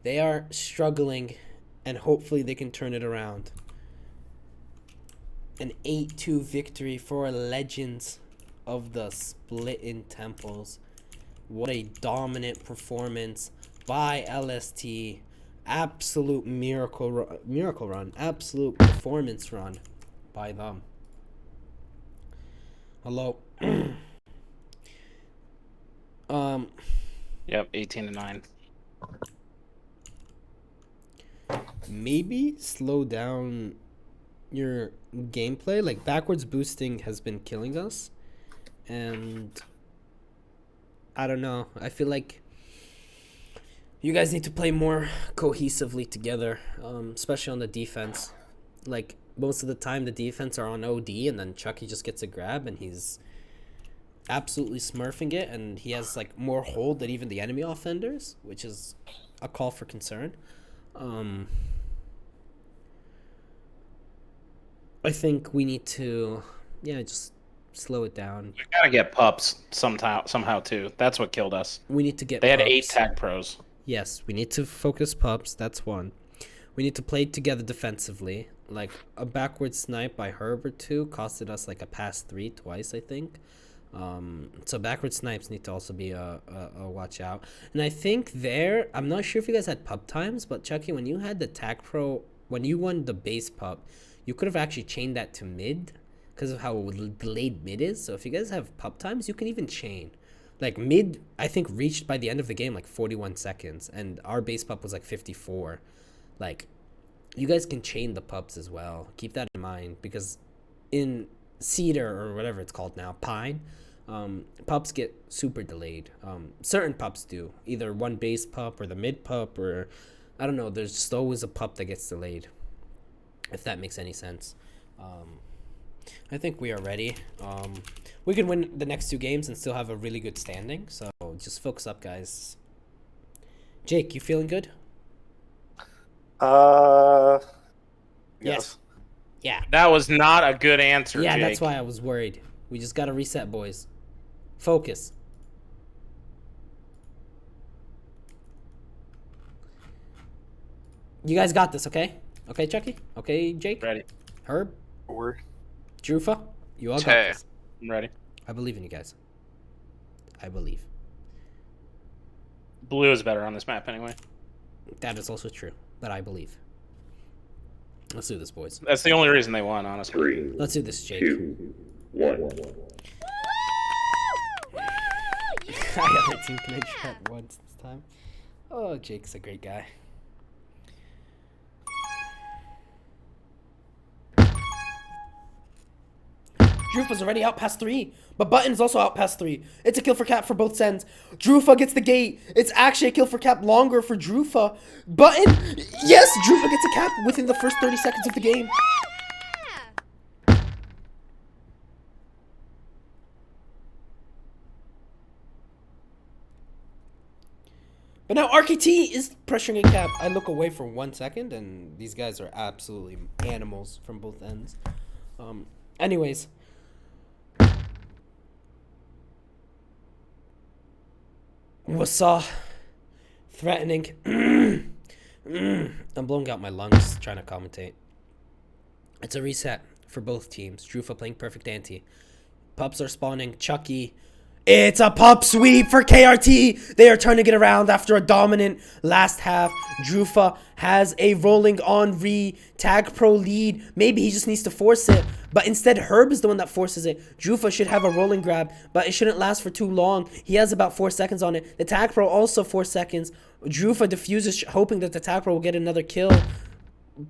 They are struggling, and hopefully they can turn it around. An 8-2 victory for Legends of the Splittin Temples. What a dominant performance by LST. Absolute miracle run. Absolute performance run by them. Hello. Yep, 18-9. Maybe slow down your gameplay. Like, backwards boosting has been killing us, and I don't know. I feel like you guys need to play more cohesively together, especially on the defense. Like, most of the time the defense are on OD, and then Chucky just gets a grab and he's absolutely smurfing it, and he has like more hold than even the enemy offenders, which is a call for concern. I think we need to just slow it down. We gotta get pups somehow too. That's what killed us. We need to get They had pups. 8 tag pros. Yes, we need to focus pups. That's one. We need to play together defensively. Like, a backward snipe by Herb or 2 costed us like a pass 3 twice, I think. So backward snipes need to also be a watch out. And I think there, I'm not sure if you guys had pup times, but Chucky, when you had the tag pro, when you won the base pup, you could have actually chained that to mid because of how delayed mid is. So if you guys have pup times, you can even chain. Like, mid, I think, reached by the end of the game like 41 seconds, and our base pup was like 54. Like, you guys can chain the pups as well. Keep that in mind, because in Cedar, or whatever it's called now, Pine, Pups get super delayed. Certain pups do. Either one base pup or the mid pup, or I don't know. There's just always a pup that gets delayed, if that makes any sense. I think we are ready. We can win the next 2 games and still have a really good standing. So just focus up, guys. Jake, you feeling good? Yes. Yeah. That was not a good answer, Yeah, Jake. that's why I was worried. We just gotta reset, boys. Focus. You guys got this, okay? Okay, Chucky? Okay, Jake? Ready. Herb? Or Drufa? You all got Okay. this. I'm ready. I believe in you guys. I believe. Blue is better on this map anyway. That is also true, but I believe. Let's do this, boys. That's the only reason they won, honestly. 3, Let's do this, Jake. 2, 1. I got 13 connection at once this time. Oh, Jake's a great guy. Drufa's already out past 3, but Button's also out past 3. It's a kill for Cap for both sends. Drufa gets the gate. It's actually a kill for Cap longer for Drufa. Button, yes, Drufa gets a cap within the first 30 seconds of the game. But now RKT is pressuring a cap. I look away for 1 second, and these guys are absolutely animals from both ends. Anyways. Wasa. Threatening. I'm blowing out my lungs trying to commentate. It's a reset for both teams. Drufa playing perfect ante. Pups are spawning. Chucky. It's a pup sweep for KRT. They are turning it around after a dominant last half. Drufa has a rolling on tag pro lead. Maybe he just needs to force it. But instead, Herb is the one that forces it. Drufa should have a rolling grab, but it shouldn't last for too long. He has about 4 seconds on it. The tag pro also 4 seconds. Drufa diffuses, hoping that the tag pro will get another kill.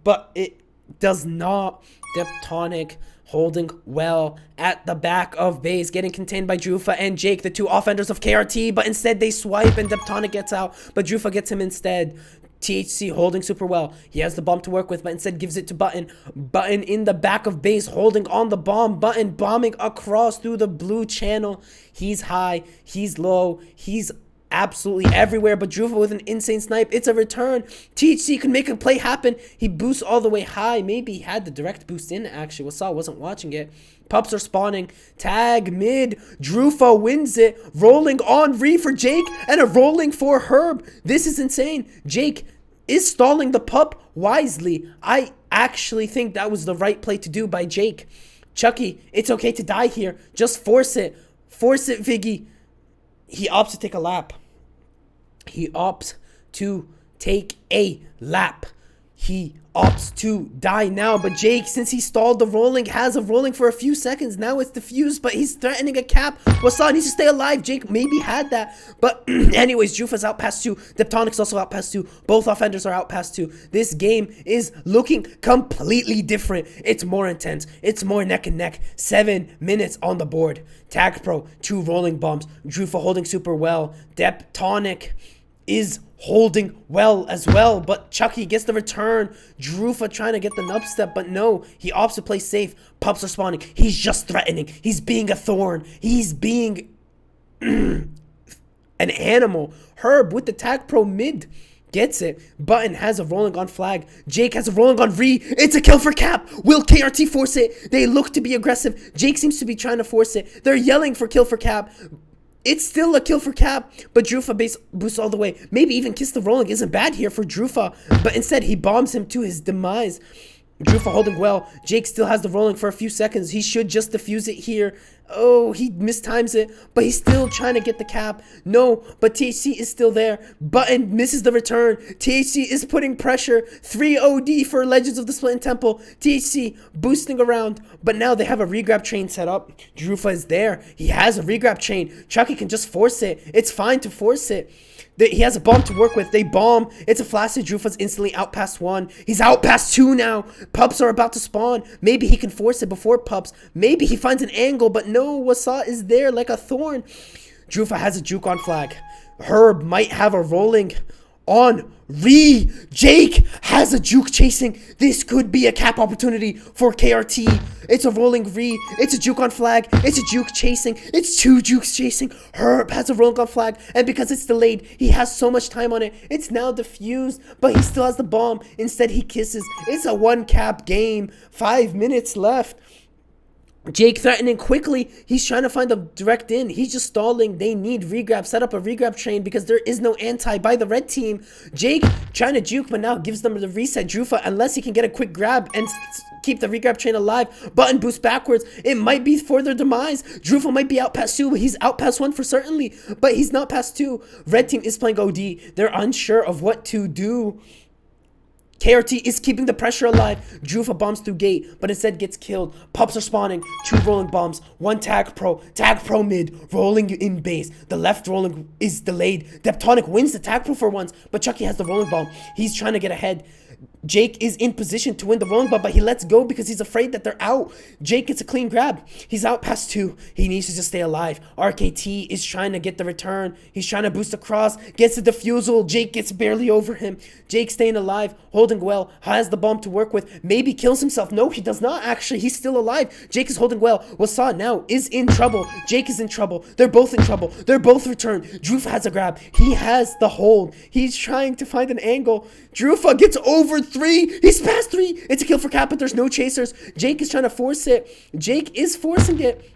But it does not. Deptonic holding well at the back of base, getting contained by Drufa and Jake, the 2 offenders of KRT, but instead they swipe and Deptonic gets out, but Drufa gets him instead. THC holding super well. He has the bomb to work with, but instead gives it to Button. Button in the back of base, holding on the bomb. Button bombing across through the blue channel. He's high, he's low, he's absolutely everywhere, but Drufa with an insane snipe. It's a return. THC can make a play happen. He boosts all the way high. Maybe he had the direct boost in, actually. Wassaw wasn't watching it. Pups are spawning. Tag mid. Drufa wins it. Rolling on for Jake and a rolling for Herb. This is insane. Jake is stalling the pup wisely. I actually think that was the right play to do by Jake. Chucky, it's okay to die here. Just force it. Force it, Viggy. He opts to take a lap. He opts to take a lap. He opts to die now. But Jake, since he stalled the rolling, has a rolling for a few seconds. Now it's diffused, but he's threatening a cap. Wasa needs to stay alive. Jake maybe had that. But anyways, Drufa's out past 2. Deptonic's also out past 2. Both offenders are out past 2. This game is looking completely different. It's more intense. It's more neck and neck. 7 minutes on the board. Tag Pro, 2 rolling bombs. Drufa holding super well. Deptonic is holding well as well, but Chucky gets the return. Drufa trying to get the nub step, but no, he opts to play safe. Pups are spawning. He's just threatening. He's being a thorn. He's being an animal. Herb with the tag pro mid gets it. Button has a rolling on flag. Jake has a rolling on It's a kill for Cap. Will KRT force it? They look to be aggressive. Jake seems to be trying to force it. They're yelling for kill for Cap. It's still a kill for Cap, but Drufa base boosts all the way. Maybe even Kiss the Rolling isn't bad here for Drufa, but instead he bombs him to his demise. Drufa holding well. Jake still has the rolling for a few seconds. He should just defuse it here. Oh, he mistimes it, but he's still trying to get the cap. No, but THC is still there. Button misses the return. THC is putting pressure. 3 OD for Legends of the Splittin Temple. THC boosting around, but now they have a regrab chain set up. Drufa is there. He has a regrab chain. Chucky can just force it. It's fine to force it. He has a bomb to work with. They bomb. It's a flaccid. Drufa's instantly out past 1. He's out past 2 now. Pups are about to spawn. Maybe he can force it before Pups. Maybe he finds an angle, but no, Wasa is there like a thorn. Drufa has a juke on flag. Herb might have a rolling on Re. Jake has a juke chasing. This could be a cap opportunity for KRT. It's a rolling Re. It's a juke on flag. It's a juke chasing. It's 2 jukes chasing. Herb has a rolling on flag. And because it's delayed, he has so much time on it. It's now diffused, but he still has the bomb. Instead, he kisses. It's a 1 cap game. 5 minutes left. Jake threatening quickly. He's trying to find a direct in. He's just stalling. They need regrab. Set up a regrab train because there is no anti by the red team. Jake trying to juke, but now gives them the reset. Drufa, unless he can get a quick grab and keep the regrab train alive. Button boost backwards. It might be for their demise. Drufa might be out past 2, but he's out past 1 for certainly. But he's not past 2. Red team is playing OD. They're unsure of what to do. KRT is keeping the pressure alive. Drufa bombs through gate, but instead gets killed. Pups are spawning. 2 rolling bombs. 1 tag pro. Tag pro mid. Rolling in base. The left rolling is delayed. Deptonic wins the tag pro for once, but Chucky has the rolling bomb. He's trying to get ahead. Jake is in position to win the rolling bomb, but he lets go because he's afraid that they're out. Jake gets a clean grab. He's out past 2. He needs to just stay alive. RKT is trying to get the return. He's trying to boost across. Gets the defusal. Jake gets barely over him. Jake staying alive. Holding well. Has the bomb to work with. Maybe kills himself. No, he does not actually. He's still alive. Jake is holding well. Wasa now is in trouble. Jake is in trouble. They're both in trouble. They're both returned. Drufa has a grab. He has the hold. He's trying to find an angle. Drufa gets over 3. He's past 3. It's a kill for Cap, but there's no chasers. Jake is trying to force it. Jake is forcing it.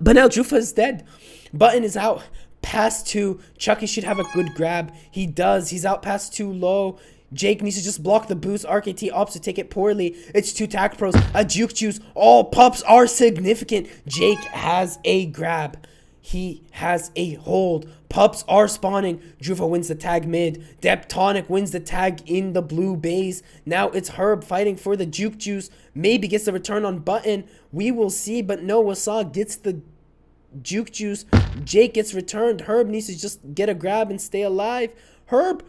But now Drufa is dead. Button is out past 2. Chucky should have a good grab. He does. He's out past 2 low. Jake needs to just block the boost. RKT opts to take it poorly. It's 2 tag pros. A juke juice. All pups are significant. Jake has a grab. He has a hold. Pups are spawning. Drufa wins the tag mid. Deptonic wins the tag in the blue base. Now it's Herb fighting for the juke juice. Maybe gets the return on Button. We will see, but no, Wasa gets the juke juice. Jake gets returned. Herb needs to just get a grab and stay alive. Herb.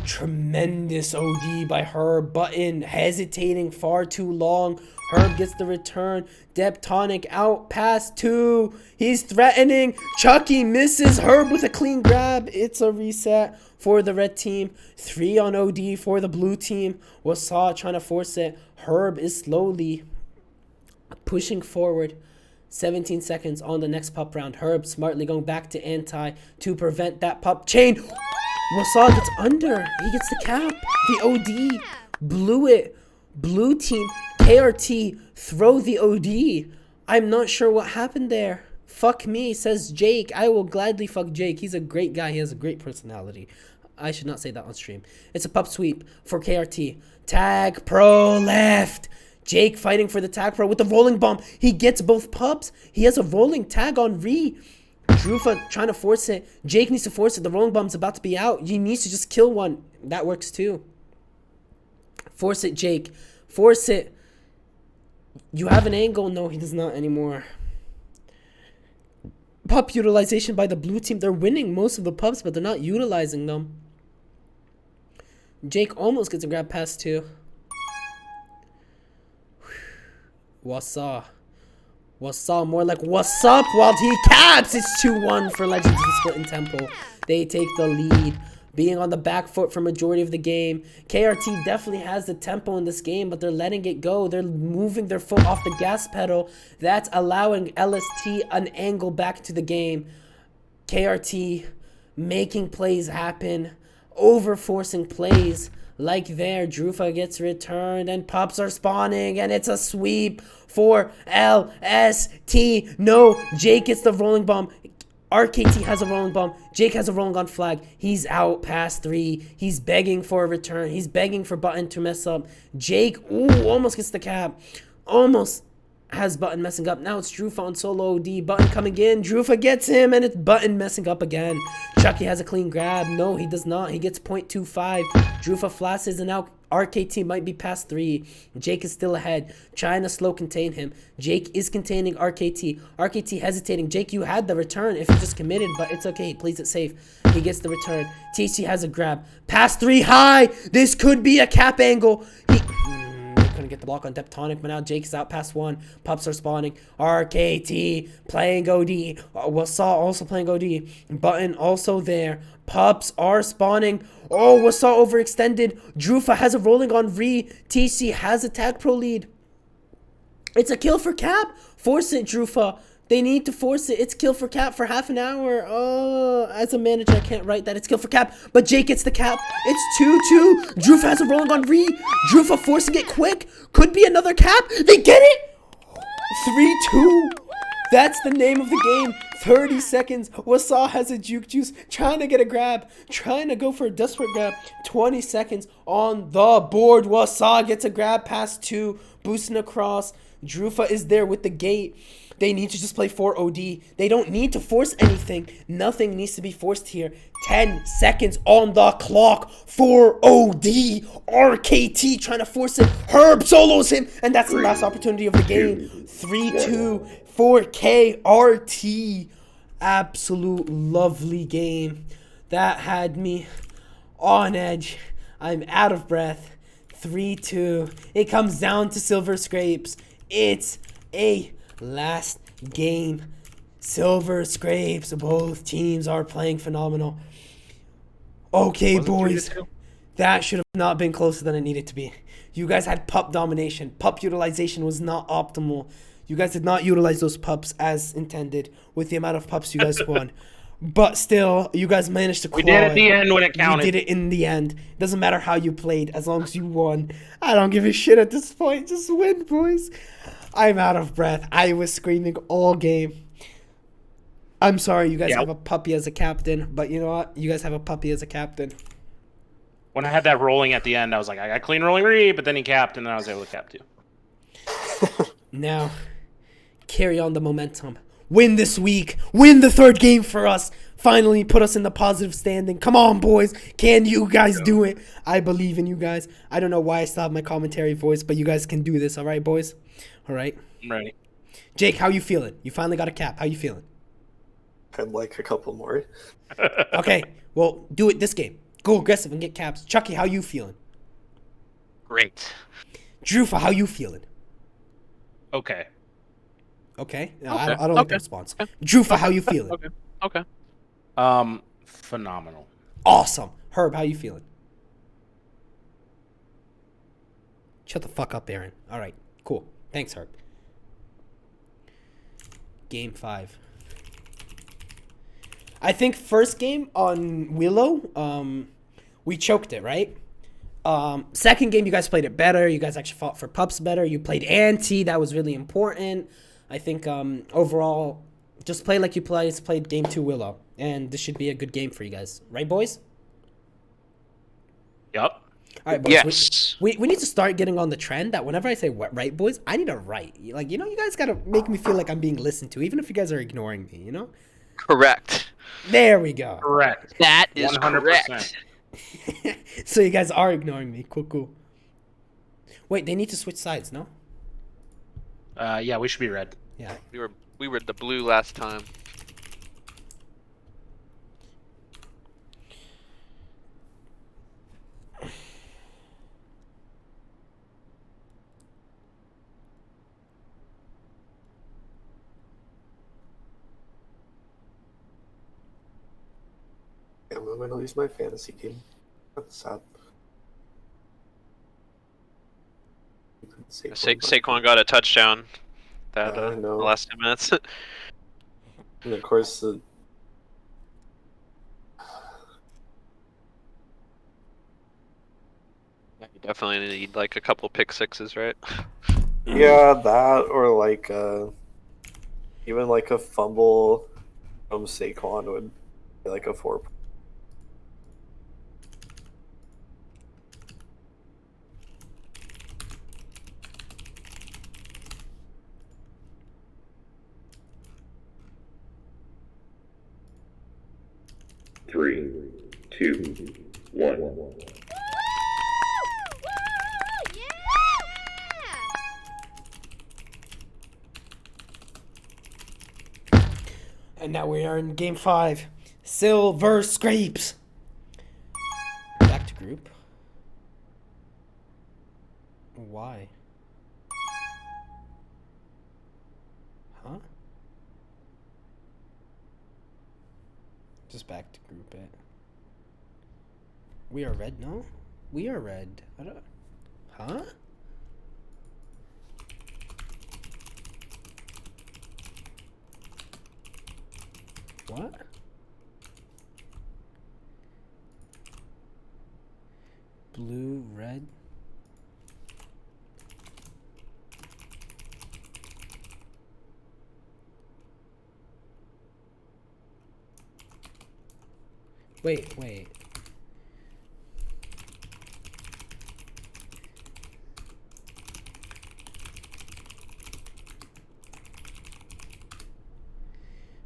Tremendous OD by Herb. Button hesitating far too long. Herb gets the return. Deptonic out past 2. He's threatening. Chucky misses. Herb with a clean grab. It's a reset for the red team. 3 on OD for the blue team. Wasa trying to force it. Herb is slowly pushing forward. 17 seconds on the next pup round. Herb smartly going back to anti to prevent that pup chain. Wasa gets under. He gets the cap. The OD. Blew it. Blue team. KRT throw the OD. I'm not sure what happened there. Fuck me, says Jake. I will gladly fuck Jake. He's a great guy. He has a great personality. I should not say that on stream. It's a pup sweep for KRT. Tag pro left. Jake fighting for the tag pro with the rolling bomb. He gets both pups. He has a rolling tag on Re. Drufa trying to force it. Jake needs to force it. The rolling bomb's about to be out. He needs to just kill one. That works too. Force it, Jake. Force it. You have an angle? No, he does not anymore. Pup utilization by the blue team. They're winning most of the pups, but they're not utilizing them. Jake almost gets a grab pass too. Wasa. Wasa, more like what's up while he caps. It's 2-1 for Legends of the Splittin Temple. They take the lead, being on the back foot for majority of the game. KRT definitely has the tempo in this game, but they're letting it go. They're moving their foot off the gas pedal. That's allowing LST an angle back to the game. KRT making plays happen, over-forcing plays. Like there, Drufa gets returned and pups are spawning and it's a sweep for LST. No, Jake gets the rolling bomb. RKT has a rolling bomb. Jake has a rolling on flag. He's out past 3. He's begging for a return. He's begging for Button to mess up. Jake, almost gets the cap. Almost has Button messing up. Now it's Drufa on solo OD. Button coming in. Drufa gets him and it's Button messing up again. Chucky has a clean grab. No, he does not. He gets 0.25. Drufa flashes and now RKT might be past 3. Jake is still ahead, trying to slow contain him. Jake is containing RKT. RKT hesitating. Jake, you had the return if you just committed, but it's okay. He plays it safe. He gets the return. TC has a grab. Past 3 high. This could be a cap angle. They couldn't get the block on Deptonic, but now Jake is out past 1. Pups are spawning. RKT playing OD. Wasaw also playing OD. Button also there. Pups are spawning. Oh, Wasaw overextended. Drufa has a rolling on Ree. TC has a tag pro lead. It's a kill for cap. Force it, Drufa. They need to force it. It's kill for cap for half an hour. Oh, as a manager, I can't write that. It's kill for cap, but Jake gets the cap. It's 2-2. Drufa has a rolling on Ree. Drufa forcing it quick. Could be another cap. They get it. 3-2. That's the name of the game. 30 seconds. Wasaw has a juke juice. Trying to get a grab. Trying to go for a desperate grab. 20 seconds on the board. Wasaw gets a grab past 2. Boosting across. Drufa is there with the gate. They need to just play 4 OD. They don't need to force anything. Nothing needs to be forced here. 10 seconds on the clock. 4 OD. RKT trying to force it. Herb solos him. And that's the last opportunity of the game. 3-2 for KRT. Absolute lovely game. That had me on edge. I'm out of breath. 3-2. It comes down to Silver Scrapes. It's a last game. Silver Scrapes. Both teams are playing phenomenal. Okay, boys. That should have not been closer than it needed to be. You guys had pup domination. Pup utilization was not optimal. You guys did not utilize those pups as intended with the amount of pups you guys won. But still, you guys managed to claw We did it at the end when it counted. You did it in the end. Doesn't matter how you played, as long as you won. I don't give a shit at this point. Just win, boys. I'm out of breath. I was screaming all game. I'm sorry you guys have a puppy as a captain, but you know what? You guys have a puppy as a captain. When I had that rolling at the end, I was like, I got clean rolling Ree, but then he capped, and then I was able to cap too. Now, carry on the momentum. Win this week. Win the 3rd game for us. Finally put us in the positive standing. Come on, boys. Can you guys do it? I believe in you guys. I don't know why I still have my commentary voice, but you guys can do this. All right, boys? All right? I'm ready. Jake, how you feeling? You finally got a cap. How you feeling? I'd like a couple more. Okay, well, do it this game. Go aggressive and get caps. Chucky, how you feeling? Great. Drufa, how you feeling? Okay. Okay. No, Okay. I don't like the response. Drufa, how you feeling? Okay. Phenomenal. Awesome. Herb, how you feeling? Shut the fuck up, Aaron. All right, cool. Thanks, Herb. Game 5. I think first game on Willow, we choked it, right? Second game, you guys played it better. You guys actually fought for pups better. You played anti. That was really important. I think overall, just play like you played game 2 Willow. And this should be a good game for you guys. Right, boys? Yep. All right, boys. Yes. We need to start getting on the trend that whenever I say right, boys, I need to write. Like, you know, you guys got to make me feel like I'm being listened to, even if you guys are ignoring me, you know? Correct. There we go. Correct. That is 100%. correct. So you guys are ignoring me. Cool. Wait, they need to switch sides, no? Yeah, we should be red. Yeah. We were the blue last time. I'm going to lose my fantasy game. That's sad. Saquon got a touchdown. That I the know. last 10 minutes. And of course, the You definitely need like a couple pick sixes, right? yeah, that or like even like a fumble from Saquon would be like a 4. Three, two, one. And now we are in game 5. Silver scrapes. Back to group. Why? Huh? Just back to group it. We are red, no? We are red. I don't... Huh? What? Blue, red. Wait.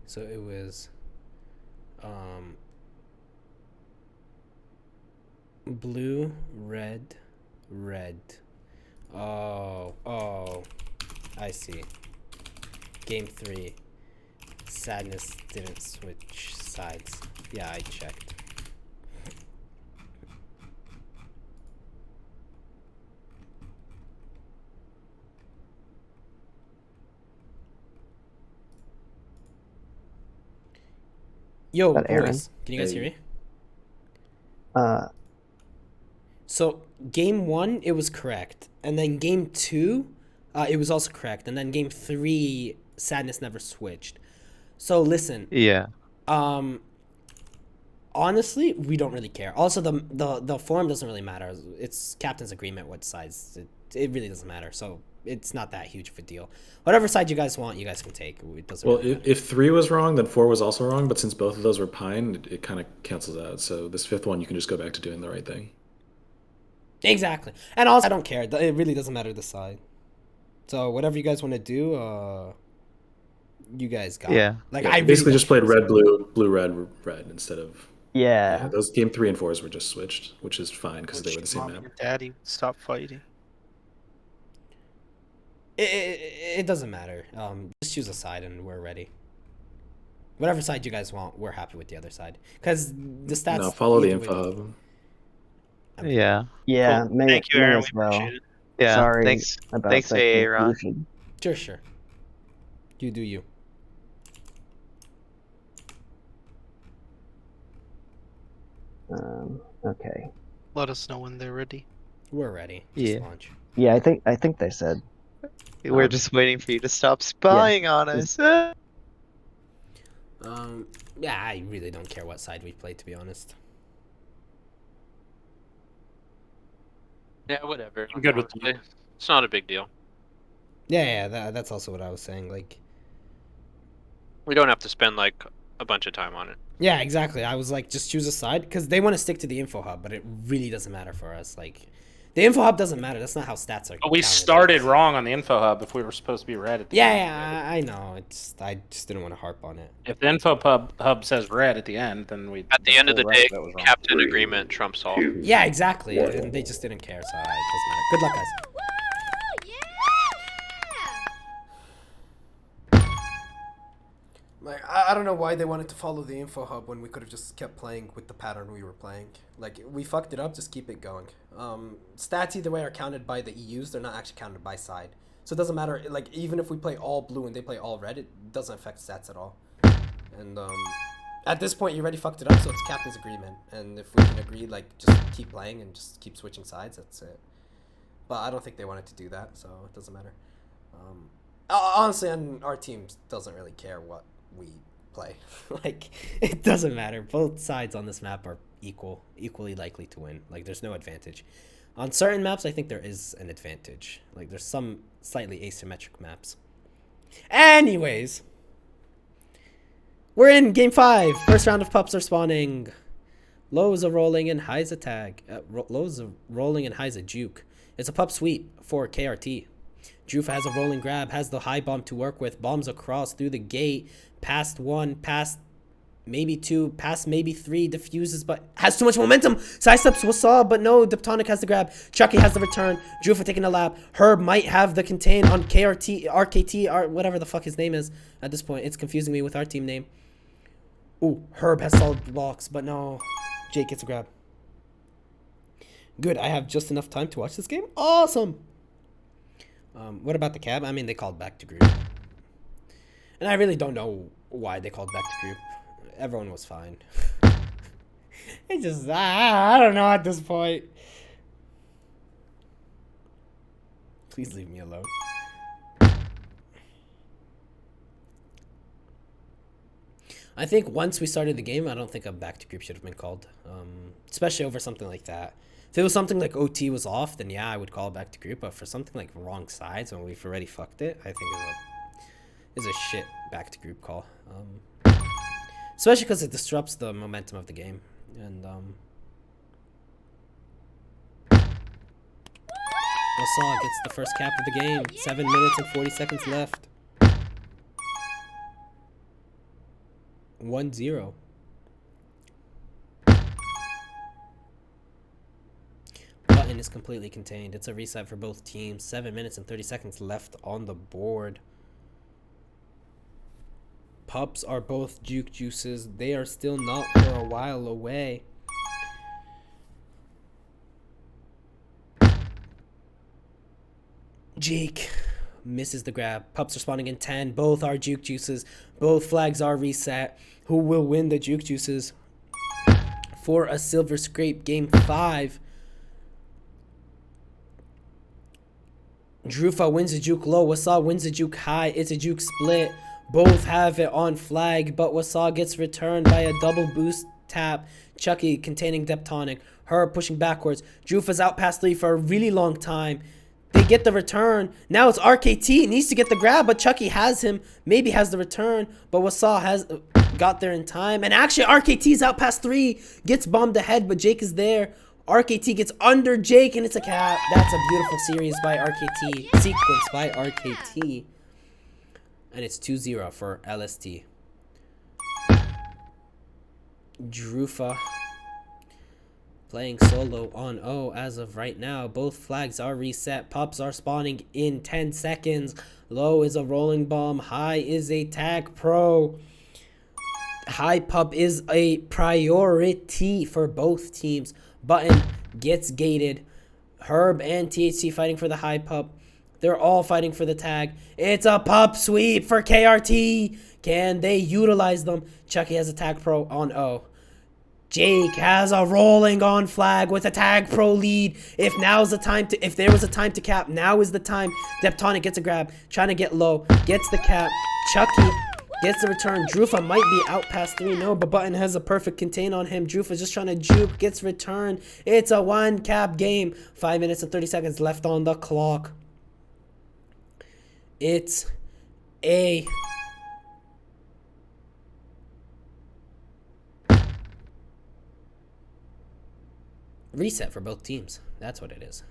So it was blue, red. Oh, I see. Game 3. Sadness didn't switch sides. Yeah, I checked. Yo, That Aaron? boys, can you guys hear me? Uh, So game 1, it was correct, and then game 2, it was also correct, and then game 3, Sadness never switched. So listen, Yeah. honestly, we don't really care. Also, the form doesn't really matter. It's captain's agreement what sides. It really doesn't matter. So it's not that huge of a deal. Whatever side you guys want, you guys can take. It doesn't. Well, really matter. if 3 was wrong, then 4 was also wrong. But since both of those were pine, it kind of cancels out. So this 5th one, you can just go back to doing the right thing. Exactly. And also, I don't care. It really doesn't matter the side. So whatever you guys want to do, you guys got. Yeah. Like Yeah, I really basically don't just played care. red, blue, red instead of. yeah. Yeah, those game 3 and 4s were just switched, which is fine because they were the same Mom map. and Daddy, stop fighting. It doesn't matter. Just choose a side and we're ready. Whatever side you guys want, we're happy with the other side. Because the stats. No, follow the either way- info hub. Yeah. Yeah, Cool. may, Thank you, may Aaron. as We well. appreciate it. Yeah. Sorry Thanks. about Thanks, that AA Ron. confusion. Sure. You do you. Okay. Let us know when they're ready. We're ready. Just Yeah. launch. Yeah, I think they said. We're just waiting for you to stop spying on us. Yeah, I really don't care what side we play, to be honest. Yeah, whatever. I'm good with honestly. It's not a big deal. Yeah, that's also what I was saying. Like, We don't have to spend like a bunch of time on it. yeah, exactly. I was like, just choose a side because they want to stick to the info hub, but it really doesn't matter for us. Like, the info hub doesn't matter. That's not how stats are. But we counted. started wrong on the info hub if we were supposed to be red at the end. Yeah, I know. I just didn't want to harp on it. If the info hub says red at the end, then we. At the end of the day, that was wrong. captain 3, agreement trumps all. 2, Yeah, exactly. What? And they just didn't care, so it doesn't matter. Good luck, guys. Like, I don't know why they wanted to follow the info hub when we could have just kept playing with the pattern we were playing. Like, we fucked it up, just keep it going. Stats either way are counted by the EUs, they're not actually counted by side. So it doesn't matter, like, even if we play all blue and they play all red, it doesn't affect stats at all. And, at this point, you already fucked it up, so it's captain's agreement. And if we can agree, like, just keep playing and just keep switching sides, that's it. But I don't think they wanted to do that, so it doesn't matter. Honestly, on our team doesn't really care what we play. Like, it doesn't matter. Both sides on this map are equally likely to win. Like, there's no advantage. On certain maps, I think there is an advantage. Like, there's some slightly asymmetric maps. Anyways, we're in game 5. First round of pups are spawning. Lows are rolling and highs a tag. Lows are rolling and highs a juke. It's a pup sweep for KRT. Jufa has a rolling grab, has the high bomb to work with. Bombs across through the gate. Past 1, past maybe 2, past maybe 3. Diffuses, but has too much momentum. Sidesteps was saw, but no. Diptonic has the grab. Chucky has the return. Jufa taking a lap. Herb might have the contain on KRT, RKT, or whatever the fuck his name is at this point. It's confusing me with our team name. Ooh, Herb has solid blocks, but no. Jake gets a grab. Good, I have just enough time to watch this game. Awesome! What about the cab? I mean, they called back to group. And I really don't know why they called back to group. Everyone was fine. It just, I don't know at this point. Please leave me alone. I think once we started the game, I don't think a back to group should have been called. Especially over something like that. If it was something like OT was off, then yeah, I would call back to group. But for something like wrong sides when we've already fucked it, I think is a shit back to group call. Especially because it disrupts the momentum of the game. And Wasaw gets the first cap of the game. 7 minutes and 40 seconds left. 1-0. Button is completely contained. It's a reset for both teams. 7 minutes and 30 seconds left on the board. Pups are both juke juices. They are still not for a while away. Jake misses the grab. Pups are spawning in 10. Both are juke juices. Both flags are reset. Who will win the juke juices for a silver scrape game 5? Drufa wins a juke low. Wasaw wins a juke high. It's a juke split. Both have it on flag, but Wasaw gets returned by a double boost tap. Chucky containing Deptonic. Her pushing backwards. Drufa's out past 3 for a really long time. They get the return. Now it's RKT. Needs to get the grab, but Chucky has him. Maybe has the return, but Wasaw has got there in time. And actually, RKT's out past 3. Gets bombed ahead, but Jake is there. RKT gets under Jake, and it's a cap. That's a beautiful series by RKT. Sequence by RKT. And it's 2-0 for LST. Drufa playing solo on O as of right now. Both flags are reset. Pups are spawning in 10 seconds. Low is a rolling bomb. High is a tag pro. High pup is a priority for both teams. Button gets gated. Herb and THC fighting for the high pup. They're all fighting for the tag. It's a pup sweep for KRT. Can they utilize them? Chucky has a tag pro on O. Jake has a rolling on flag with a tag pro lead. If there was a time to cap, now is the time. Deptonic gets a grab, trying to get low, gets the cap. Chucky gets the return. Drufa might be out past 3. No, but Button has a perfect contain on him. Drufa's just trying to juke, gets returned. It's a 1 cap game. 5 minutes and 30 seconds left on the clock. It's a reset for both teams. That's what it is.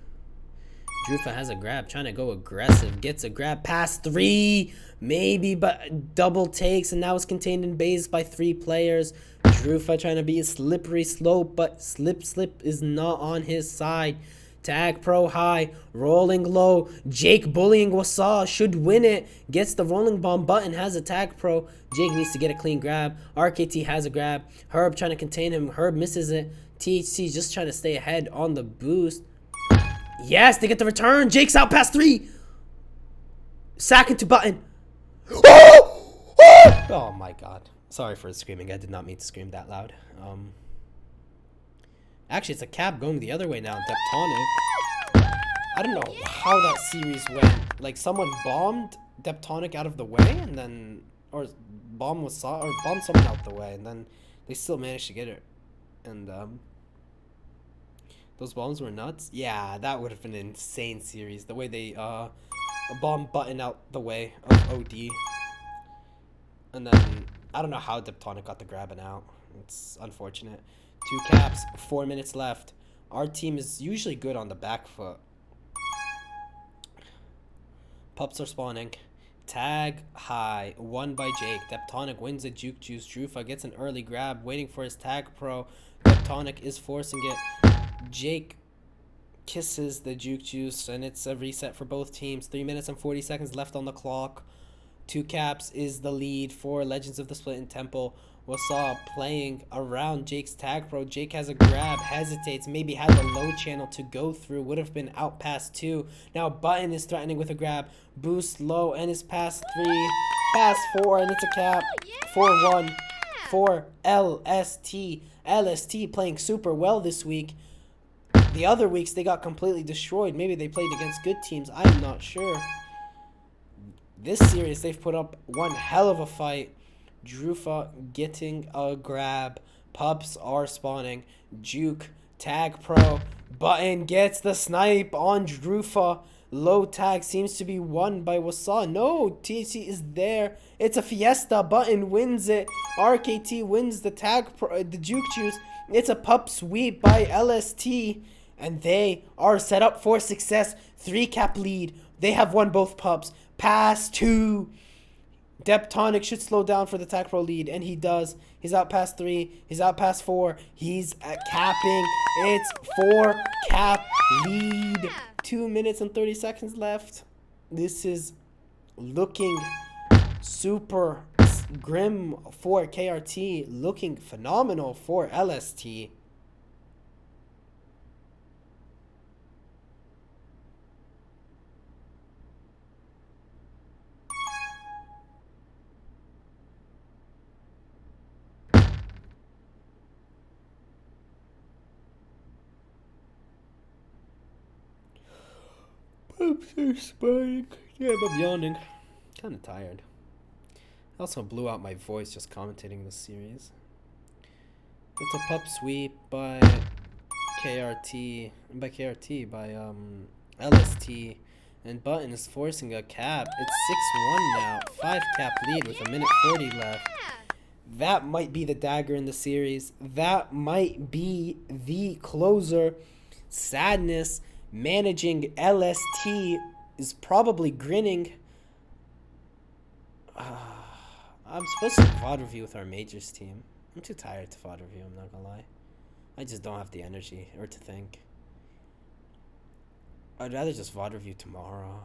Drufa has a grab, trying to go aggressive. Gets a grab past 3. Maybe, but double takes, and now it's contained in base by 3 players. Drufa trying to be a slippery slope, but slip is not on his side. Tag pro high, rolling low. Jake bullying Wasaw, should win it. Gets the rolling bomb. Button has a tag pro. Jake needs to get a clean grab. RKT has a grab. Herb trying to contain him. Herb misses it. THC just trying to stay ahead on the boost. Yes, they get the return. Jake's out past 3. Sack into Button. Oh my god. Sorry for screaming. I did not mean to scream that loud. Actually, it's a cap going the other way now. Deptonic. I don't know how that series went. Like, someone bombed Deptonic out of the way, and then... Or bombed someone out the way, and then they still managed to get it. And, those bombs were nuts. Yeah, that would have been an insane series. The way they, bombed Button out the way of OD. And then, I don't know how Deptonic got the grabbing out. It's unfortunate. 2 caps, 4 minutes left. Our team is usually good on the back foot. Pups are spawning. Tag high, won by Jake. Deptonic wins a juke juice. Drufa gets an early grab, waiting for his tag pro. Deptonic is forcing it. Jake kisses the juke juice, and it's a reset for both teams. 3 minutes and 40 seconds left on the clock. 2 caps is the lead for Legends of the Splittin Temple. Wasaw playing around Jake's tag pro. Jake has a grab, hesitates, maybe had the low channel to go through, would have been out past 2. Now Button is threatening with a grab, boost low, and is past 3, past 4, and it's a cap. 4-1 for LST. LST playing super well this week. The other weeks they got completely destroyed. Maybe they played against good teams. I'm not sure. This series they've put up one hell of a fight. Drufa getting a grab. Pups are spawning. Juke, tag pro. Button gets the snipe on Drufa. Low tag seems to be won by Wasaw. No, THC is there. It's a fiesta. Button wins it. RKT wins the tag pro, the Juke juice. It's a pup sweep by LST. And they are set up for success. 3 cap lead. They have won both pups. Pass 2. Deptonic should slow down for the tag pro lead, and he does. He's out past 3. He's out past 4. He's capping. It's 4 cap lead. 2 minutes and 30 seconds left. This is looking super grim for KRT. Looking phenomenal for LST. I'm so spying. Yeah, I'm yawning. Kind of tired. I also blew out my voice just commentating this series. It's a pup sweep by KRT. By LST. And Button is forcing a cap. It's 6-1 now. 5 cap lead with a minute 40 left. That might be the dagger in the series. That might be the closer. Sadness. Managing LST is probably grinning. I'm supposed to VOD review with our majors team. I'm too tired to VOD review, I'm not gonna lie. I just don't have the energy or to think. I'd rather just VOD review tomorrow.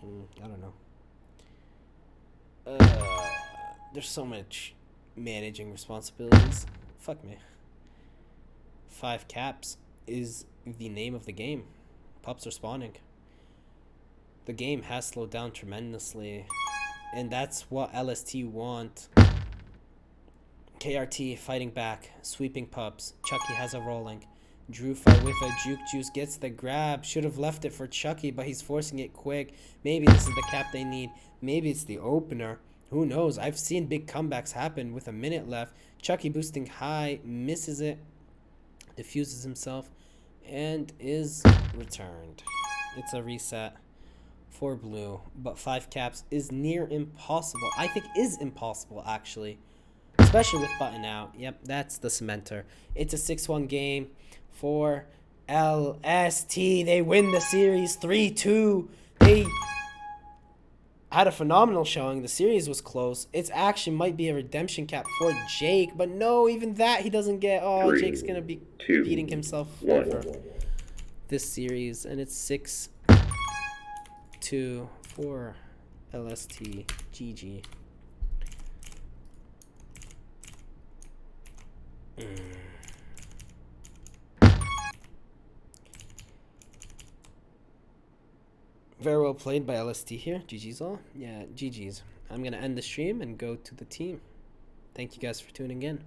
I don't know. There's so much managing responsibilities. Fuck me. 5 caps is the name of the game. Pups are spawning. The game has slowed down tremendously, and that's what LST want. KRT fighting back, sweeping pups. Chucky has a rolling. Drufa with a juke juice gets the grab. Should have left it for Chucky, but he's forcing it quick. Maybe this is the cap they need. Maybe it's the opener. Who knows? I've seen big comebacks happen with a minute left. Chucky boosting high, misses it, diffuses himself, and is returned. It's a reset for blue, but 5 caps is near impossible. I think is impossible, actually, especially with Button out. Yep, that's the cementer. It's a 6-1 game for LST. They win the series 3-2. They had a phenomenal showing. The series was close. Its action might be a redemption cap for Jake, but no, even that he doesn't get. Oh, 3, Jake's gonna be 2, beating himself 1. over this series, and it's 6-2 for LST. GG. Very well played by LST here. GG's all. Yeah, GG's. I'm going to end the stream and go to the team. Thank you guys for tuning in.